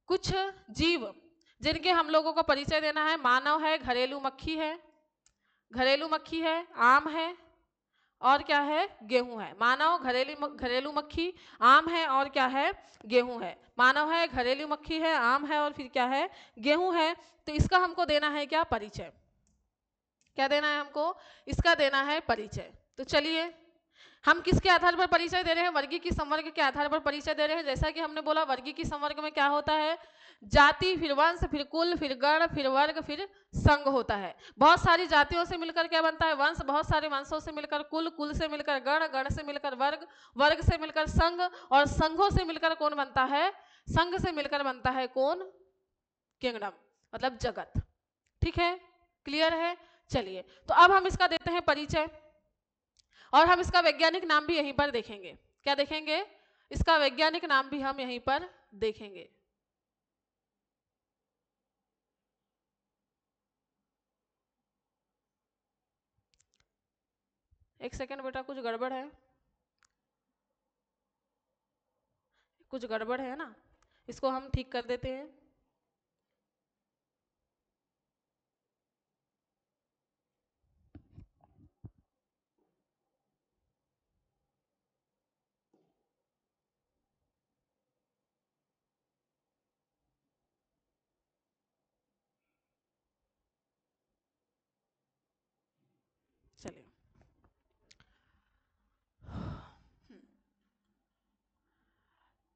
कुछ जीव जिनके हम लोगों को परिचय देना है। मानव है, घरेलू मक्खी है, आम है और क्या है, गेहूं है। मानव, घरेलू मक्खी, आम है और क्या है, गेहूं है। मानव है, घरेलू मक्खी है, आम है और फिर क्या है, गेहूं है। तो इसका हमको देना है क्या, परिचय। क्या देना है हमको, इसका देना है परिचय। तो चलिए हम किसके आधार पर परिचय दे रहे हैं, वर्गीय की संवर्ग के आधार पर परिचय दे रहे हैं। जैसा कि हमने बोला वर्गीय की संवर्ग में क्या होता है, जाति, फिर वंश, फिर कुल, फिर गण, फिर वर्ग, फिर संघ होता है। बहुत सारी जातियों से मिलकर क्या बनता है, वंश। बहुत सारे वंशों से मिलकर कुल, कुल से मिलकर गण, गण से मिलकर वर्ग, वर्ग से मिलकर संघ और संघों से मिलकर कौन बनता है, संघ से मिलकर बनता है कौन, किंगडम, मतलब जगत। ठीक है, क्लियर है। चलिए तो अब हम इसका देते हैं परिचय और हम इसका वैज्ञानिक नाम भी यहीं पर देखेंगे। क्या देखेंगे, इसका वैज्ञानिक नाम भी हम यहीं पर देखेंगे। एक सेकंड बेटा, कुछ गड़बड़ है, कुछ गड़बड़ है ना, इसको हम ठीक कर देते हैं। चलिए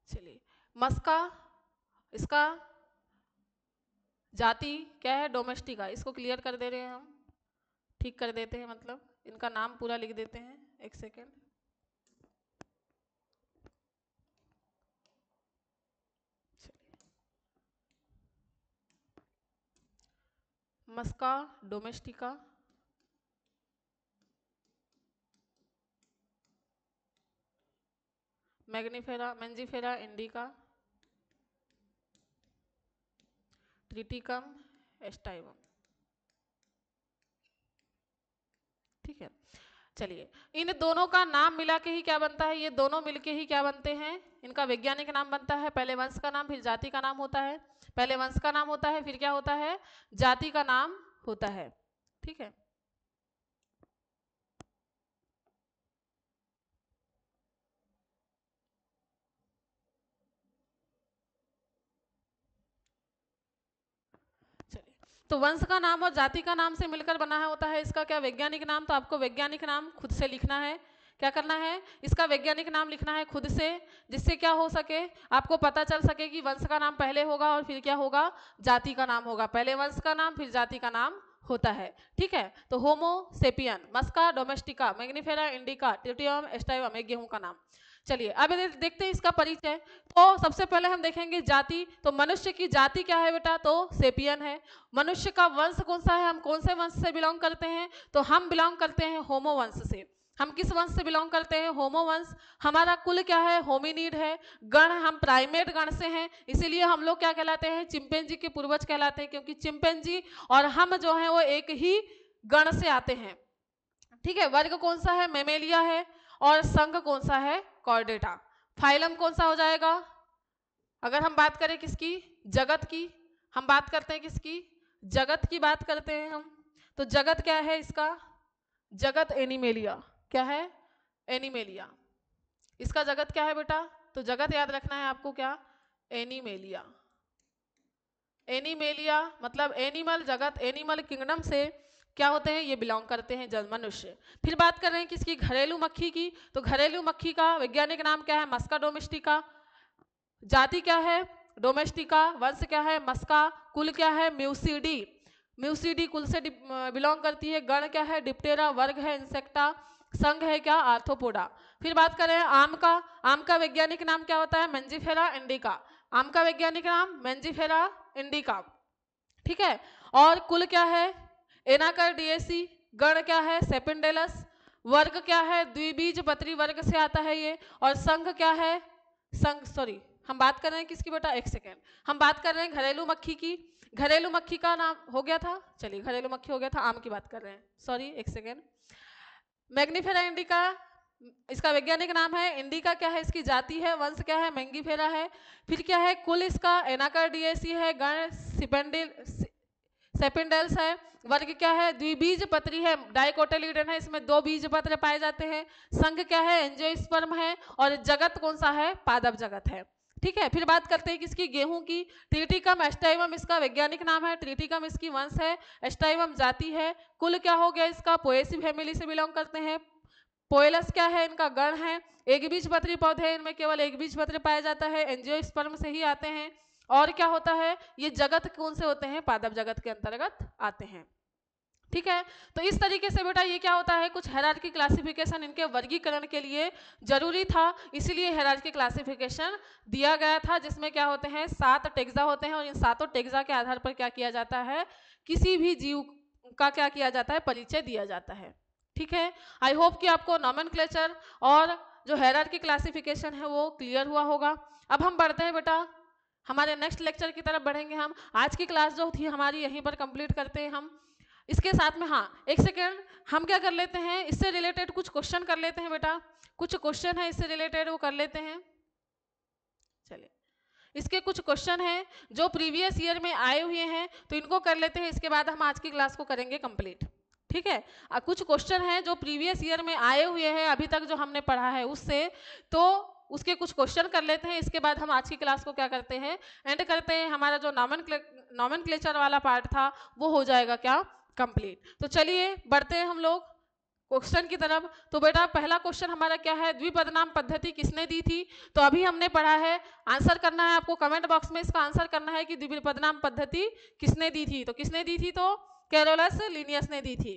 चलिए, मस्का, इसका जाति क्या है, डोमेस्टिका। इसको क्लियर कर दे रहे हैं हम, ठीक कर देते हैं, मतलब इनका नाम पूरा लिख देते हैं। एक सेकेंड, मस्का domestica, Mangifera, Mangifera indica, Triticum एस्टाइवम। ठीक है, चलिए इन दोनों का नाम मिला के ही क्या बनता है, ये दोनों मिलके ही क्या बनते हैं, इनका वैज्ञानिक नाम बनता है। पहले वंश का नाम फिर जाति का नाम होता है, पहले वंश का नाम होता है फिर क्या होता है, जाति का नाम होता है। ठीक है, चलिए तो वंश का नाम और जाति का नाम से मिलकर बना है होता है इसका क्या वैज्ञानिक नाम। तो आपको वैज्ञानिक नाम खुद से लिखना है, क्या करना है, इसका वैज्ञानिक नाम लिखना है खुद से, जिससे क्या हो सके, आपको पता चल सके कि वंश का नाम पहले होगा और फिर क्या होगा, जाति का नाम होगा। पहले वंश का नाम फिर जाति का नाम होता है। ठीक है, तो होमो सेपियन, मस्का डोमेस्टिका, मैग्निफेरा इंडिका, ट्रिटियम एस्टाइवम, एक गेहूं का नाम। चलिए अब देखते हैं इसका परिचय। तो सबसे पहले हम देखेंगे जाति। तो मनुष्य की जाति क्या है बेटा, तो सेपियन है। मनुष्य का वंश कौन सा है, हम कौन से वंश से बिलोंग करते हैं, तो हम बिलोंग करते हैं होमो वंश से। हम किस वंश से बिलोंग करते हैं, होमो वंश। हमारा कुल क्या है, होमिनिड है। गण हम प्राइमेट गण से हैं, इसीलिए हम लोग क्या कहलाते हैं, चिंपैंजी के पूर्वज कहलाते हैं, क्योंकि चिंपैंजी और हम जो है वो एक ही गण से आते हैं। ठीक है, वर्ग कौन सा है, मेमेलिया है, और संघ कौन सा है, कॉर्डेटा। फाइलम कौन सा हो जाएगा, अगर हम बात करें किसकी, जगत की, हम बात करते हैं किसकी, जगत की बात करते हैं हम। तो जगत क्या है इसका, जगत एनिमेलिया, क्या है, एनिमेलिया। इसका जगत क्या है बेटा, तो जगत याद रखना है आपको, क्या, एनिमेलिया। एनिमेलिया मतलब एनिमल, जगत, एनिमल किंगडम से क्या होते हैं, ये बिलोंग करते हैं जल मनुष्य। फिर बात कर रहे हैं किसकी, घरेलू मक्खी की। तो घरेलू मक्खी का वैज्ञानिक नाम क्या है, मस्का डोमेस्टिका। जाति क्या है, डोमेस्टिका। वंश क्या है, मस्का। कुल क्या है, म्यूसिडी, म्यूसिडी कुल से बिलोंग करती है। गण क्या है, डिप्टेरा। वर्ग है इंसेक्टा। संघ है क्या, आर्थ्रोपोडा। फिर बात करें आम का। आम का वैज्ञानिक नाम क्या होता है, मेंजिफेरा इंडिका। आम का वैज्ञानिक नाम मेंजिफेरा इंडिका। ठीक है, और कुल क्या है, एनाकार्डियेसी। गण क्या है, सेपिंडेलस। वर्ग क्या है, द्विबीजपत्री वर्ग से आता है ये। और संघ क्या है, संघ, सॉरी हम बात कर रहे हैं किसकी बेटा, एक सेकेंड, हम बात कर रहे हैं घरेलू मक्खी की। घरेलू मक्खी का नाम हो गया था, चलिए घरेलू मक्खी हो गया था, आम की बात कर रहे हैं, सॉरी एक सेकेंड। मैग्निफेरा इंडिका, इसका वैज्ञानिक नाम है। इंडिका क्या है, इसकी जाति है। वंश क्या है, मैंगीफेरा है। फिर क्या है, कुल इसका एनाकार्डियेसी है। गण सेपिंडेल्स है। वर्ग क्या है, द्विबीजपत्री है, डाइकोटिलीडन है, इसमें 2 बीज पत्र पाए जाते हैं। संघ क्या है, एंजियोस्पर्म है। और जगत कौन सा है, पादप जगत है। ठीक है, फिर बात करते हैं किसकी, गेहूं की। ट्रिटिकम एस्टाइवम इसका वैज्ञानिक नाम है। ट्रिटिकम इसकी वंश है। एस्टाइवम जाति है। कुल क्या हो गया इसका, पोएसी फैमिली से बिलोंग करते हैं। पोएलस क्या है, इनका गण है। एक बीजपत्री पौधे हैं, इनमें केवल एक बीजपत्र पाया जाता है, एंजियोस्पर्म से ही आते हैं। और क्या होता है, ये जगत कौन से होते हैं, पादप जगत के अंतर्गत आते हैं। ठीक है, तो इस तरीके से बेटा ये क्या होता है, कुछ हायरार्की क्लासिफिकेशन इनके वर्गीकरण के लिए जरूरी था, इसीलिए हायरार्की क्लासिफिकेशन दिया गया था, जिसमें क्या होते हैं, 7 टेक्सा होते हैं। और इन 7 टेक्सा के आधार पर क्या किया जाता है, किसी भी जीव का क्या किया जाता है, परिचय दिया जाता है। ठीक है, आई होप कि आपको नॉमेनक्लेचर और जो हायरार्की क्लासिफिकेशन है वो क्लियर हुआ होगा। अब हम बढ़ते हैं बेटा, हमारे नेक्स्ट लेक्चर की तरफ बढ़ेंगे हम। आज की क्लास जो थी हमारी यहीं पर कंप्लीट करते हैं हम। इसके साथ में हाँ एक सेकेंड, हम क्या कर लेते हैं, इससे रिलेटेड कुछ क्वेश्चन कर लेते हैं बेटा। कुछ क्वेश्चन है इससे रिलेटेड, वो कर लेते हैं। चलिए, इसके कुछ क्वेश्चन हैं जो प्रीवियस ईयर में आए हुए हैं, तो इनको कर लेते हैं, इसके बाद हम आज की क्लास को करेंगे कंप्लीट। ठीक है, कुछ क्वेश्चन हैं जो प्रीवियस ईयर में आए हुए हैं, अभी तक जो हमने पढ़ा है उससे, तो उसके कुछ क्वेश्चन कर लेते हैं। इसके बाद हम आज की क्लास को क्या करते हैं, एंड करते हैं। हमारा जो नॉमेनक्लेचर वाला पार्ट था वो हो जाएगा क्या, कंप्लीट। तो चलिए बढ़ते हैं हम लोग क्वेश्चन की तरफ। तो बेटा पहला क्वेश्चन हमारा क्या है, द्विपदनाम पद्धति किसने दी थी। तो अभी हमने पढ़ा है, आंसर करना है आपको, कमेंट बॉक्स में इसका आंसर करना है कि द्विपदनाम पद्धति किसने दी थी। तो किसने दी थी, तो कैरोलस लिनियस ने दी थी।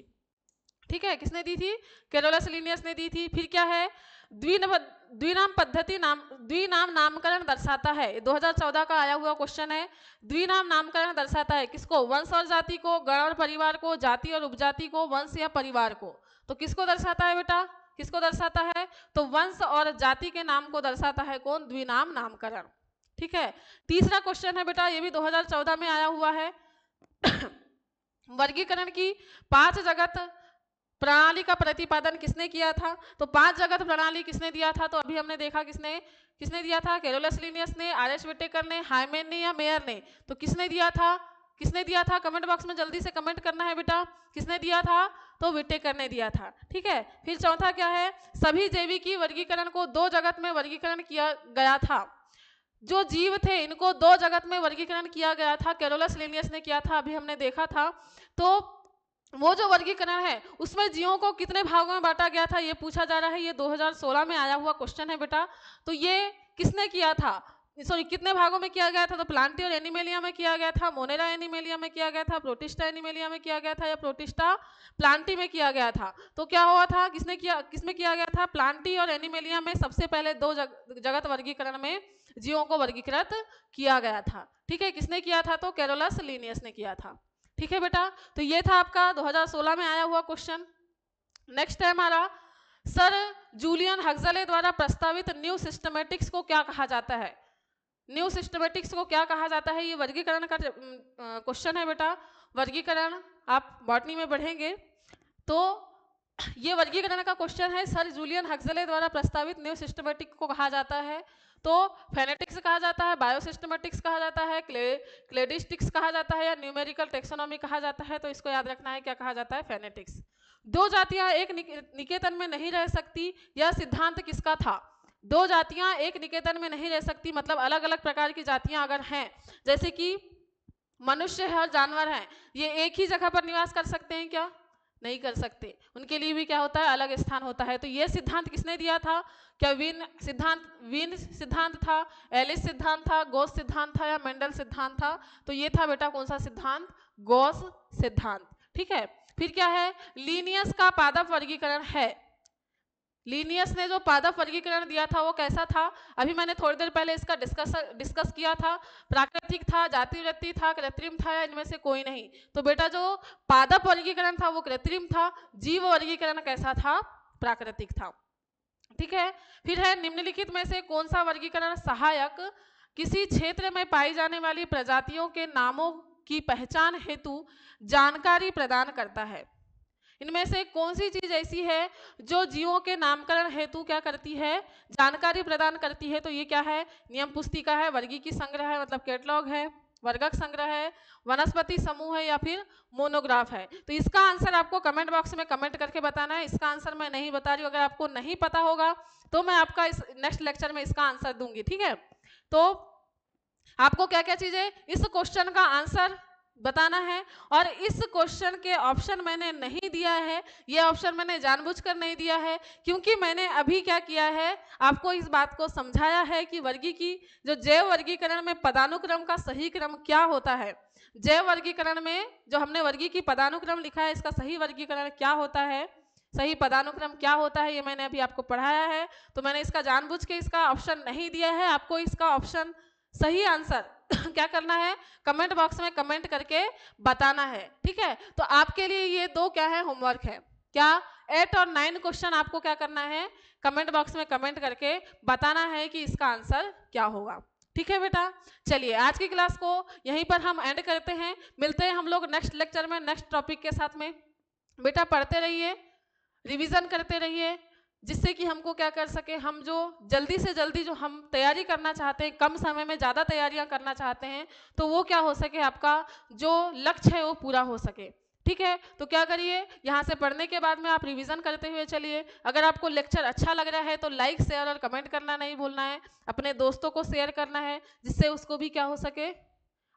ठीक है, किसने दी थी, कैरोलस लिनियस ने दी थी। फिर क्या है, द्विनाम पद्धति द्विनाम नामकरण दर्शाता है, 2014 का आया हुआ क्वेश्चन है। द्विनाम नामकरण दर्शाता है किसको, वंश और जाति को, गण और परिवार को, जाति और उपजाति को, वंश या परिवार को। तो किसको दर्शाता है बेटा, किसको दर्शाता है, तो वंश और जाति के नाम को दर्शाता है कौन, द्विनाम नामकरण। ठीक है। तीसरा क्वेश्चन है बेटा, ये भी 2014 में आया हुआ है। वर्गीकरण की 5 जगत प्रणाली का प्रतिपादन किसने किया था? तो 5 जगत प्रणाली किसने दिया था? तो अभी हमने देखा किसने दिया था? कैरोलस लिनियस ने, आर.एस. व्हिटेकर ने, हाइमेन ने या मेयर ने? तो किसने दिया था? कमेंट बॉक्स में जल्दी से कमेंट करना है बेटा। किसने दिया था? तो व्हिटेकर ने दिया था। ठीक है। फिर चौथा क्या है? सभी जैविकी वर्गीकरण को 2 जगत में वर्गीकरण किया गया था। जो जीव थे इनको 2 जगत में वर्गीकरण किया गया था, कैरोलस लिनियस ने किया था, अभी हमने देखा था। तो वो जो वर्गीकरण है उसमें जीवों को कितने भागों में बांटा गया था ये पूछा जा रहा है। ये 2016 में आया हुआ क्वेश्चन है बेटा। तो ये किसने किया था, सॉरी कितने भागों में किया गया था? तो प्लांटी और एनिमेलिया में किया गया था, मोनेरा एनिमेलिया में किया गया था, प्रोटिस्टा एनिमेलिया में किया गया था या प्रोटिस्टा प्लांटी में किया गया था? तो क्या हुआ था, किसमें किया गया था? प्लांटी और एनिमेलिया में सबसे पहले 2 जगत वर्गीकरण में जीवों को वर्गीकृत किया गया था। ठीक है। किसने किया था? तो कैरोलस लिनियस ने किया था। ठीक है बेटा। तो ये था आपका 2016 में आया हुआ क्वेश्चन। नेक्स्ट है हमारा, सर जूलियन हक्सले द्वारा प्रस्तावित न्यू सिस्टमेटिक्स को क्या कहा जाता है? न्यू सिस्टमेटिक्स को क्या कहा जाता है? ये वर्गीकरण का क्वेश्चन है बेटा। वर्गीकरण आप बॉटनी में पढ़ेंगे तो ये वर्गीकरण का क्वेश्चन है। सर जूलियन हक्सले द्वारा प्रस्तावित न्यू सिस्टमेटिक्स को कहा जाता है तो फेनेटिक्स कहा जाता है, बायोसिस्टमेटिक्स कहा जाता है, क्लेडिस्टिक्स कहा जाता है या न्यूमेरिकल टेक्सोनॉमी कहा जाता है? तो इसको याद रखना है, क्या कहा जाता है? फेनेटिक्स। 2 जातियां एक निकेतन में नहीं रह सकती, यह सिद्धांत किसका था? 2 जातियां एक निकेतन में नहीं रह सकती, मतलब अलग अलग प्रकार की जातियां अगर हैं, जैसे कि मनुष्य है और जानवर हैं, ये एक ही जगह पर निवास कर सकते हैं क्या? नहीं कर सकते। उनके लिए भी क्या होता है? अलग स्थान होता है। तो ये सिद्धांत किसने दिया था? क्या वीन सिद्धांत था, एलिस सिद्धांत था, गोस सिद्धांत था या मेंडल सिद्धांत था? तो ये था बेटा कौन सा सिद्धांत? गोस सिद्धांत। ठीक है। फिर क्या है? लीनियस का पादप वर्गीकरण है। लीनियस ने जो पादप वर्गीकरण दिया था वो कैसा था? अभी मैंने थोड़ी देर पहले इसका डिस्कस किया था। प्राकृतिक था, जातिवृत्ति था, कृत्रिम था या इनमें से कोई नहीं? तो बेटा जो पादप वर्गीकरण था वो कृत्रिम था, जीव वर्गीकरण कैसा था? प्राकृतिक था। ठीक है। फिर है, निम्नलिखित में से कौन सा वर्गीकरण सहायक किसी क्षेत्र में पाई जाने वाली प्रजातियों के नामों की पहचान हेतु जानकारी प्रदान करता है? इनमें से कौन सी चीज ऐसी है जो जीवों के नामकरण हेतु क्या करती है? जानकारी प्रदान करती है। तो ये क्या है? नियम पुस्तिका है, वर्गीकी संग्रह है मतलब कैटलॉग है, वर्गक संग्रह है, वनस्पति समूह है या फिर मोनोग्राफ है? तो इसका आंसर आपको कमेंट बॉक्स में कमेंट करके बताना है। इसका आंसर मैं नहीं बता रही हूँ, अगर आपको नहीं पता होगा तो मैं आपका इस नेक्स्ट लेक्चर में इसका आंसर दूंगी। ठीक है। तो आपको क्या क्या चीजें इस क्वेश्चन का आंसर बताना है। और इस क्वेश्चन के ऑप्शन मैंने नहीं दिया है, ये ऑप्शन मैंने जानबूझकर नहीं दिया है क्योंकि मैंने अभी क्या किया है, आपको इस बात को समझाया है कि वर्गीकी जो जैव वर्गीकरण में पदानुक्रम का सही क्रम क्या होता है। जैव वर्गीकरण में जो हमने वर्गीकी पदानुक्रम लिखा है, इसका सही वर्गीकरण क्या होता है, सही पदानुक्रम क्या होता है, ये मैंने अभी आपको पढ़ाया है। तो मैंने इसका जानबूझ के इसका ऑप्शन नहीं दिया है। आपको इसका ऑप्शन सही आंसर क्या करना है? कमेंट बॉक्स में कमेंट करके बताना है। ठीक है। तो आपके लिए ये 2 क्या है? होमवर्क है। क्या? 8 और 9 क्वेश्चन आपको क्या करना है? कमेंट बॉक्स में कमेंट करके बताना है कि इसका आंसर क्या होगा। ठीक है बेटा। चलिए आज की क्लास को यहीं पर हम एंड करते हैं। मिलते हैं हम लोग नेक्स्ट लेक्चर में नेक्स्ट टॉपिक के साथ में। बेटा पढ़ते रहिए, रिवीजन करते रहिए, जिससे कि हमको क्या कर सके, हम जो जल्दी से जल्दी जो हम तैयारी करना चाहते हैं, कम समय में ज़्यादा तैयारियां करना चाहते हैं, तो वो क्या हो सके, आपका जो लक्ष्य है वो पूरा हो सके। ठीक है। तो क्या करिए, यहाँ से पढ़ने के बाद में आप रिवीजन करते हुए चलिए। अगर आपको लेक्चर अच्छा लग रहा है तो लाइक शेयर और कमेंट करना नहीं भूलना है। अपने दोस्तों को शेयर करना है जिससे उसको भी क्या हो सके,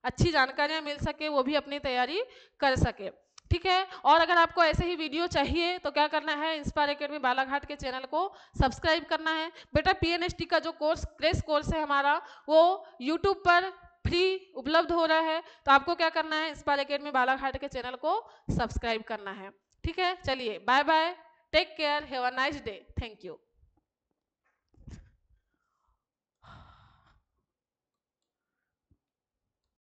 अच्छी जानकारियाँ मिल सके, वो भी अपनी तैयारी कर सके। ठीक है। और अगर आपको ऐसे ही वीडियो चाहिए तो क्या करना है, इंस्पायर एकेडमी बालाघाट के चैनल को सब्सक्राइब करना है। बेटा पीएनएसटी का जो क्रैश कोर्स है हमारा, वो यूट्यूब पर फ्री उपलब्ध हो रहा है। तो आपको क्या करना है, इंस्पायर एकेडमी बालाघाट के चैनल को सब्सक्राइब करना है। ठीक है। चलिए bye bye, take care, have a nice day, thank you.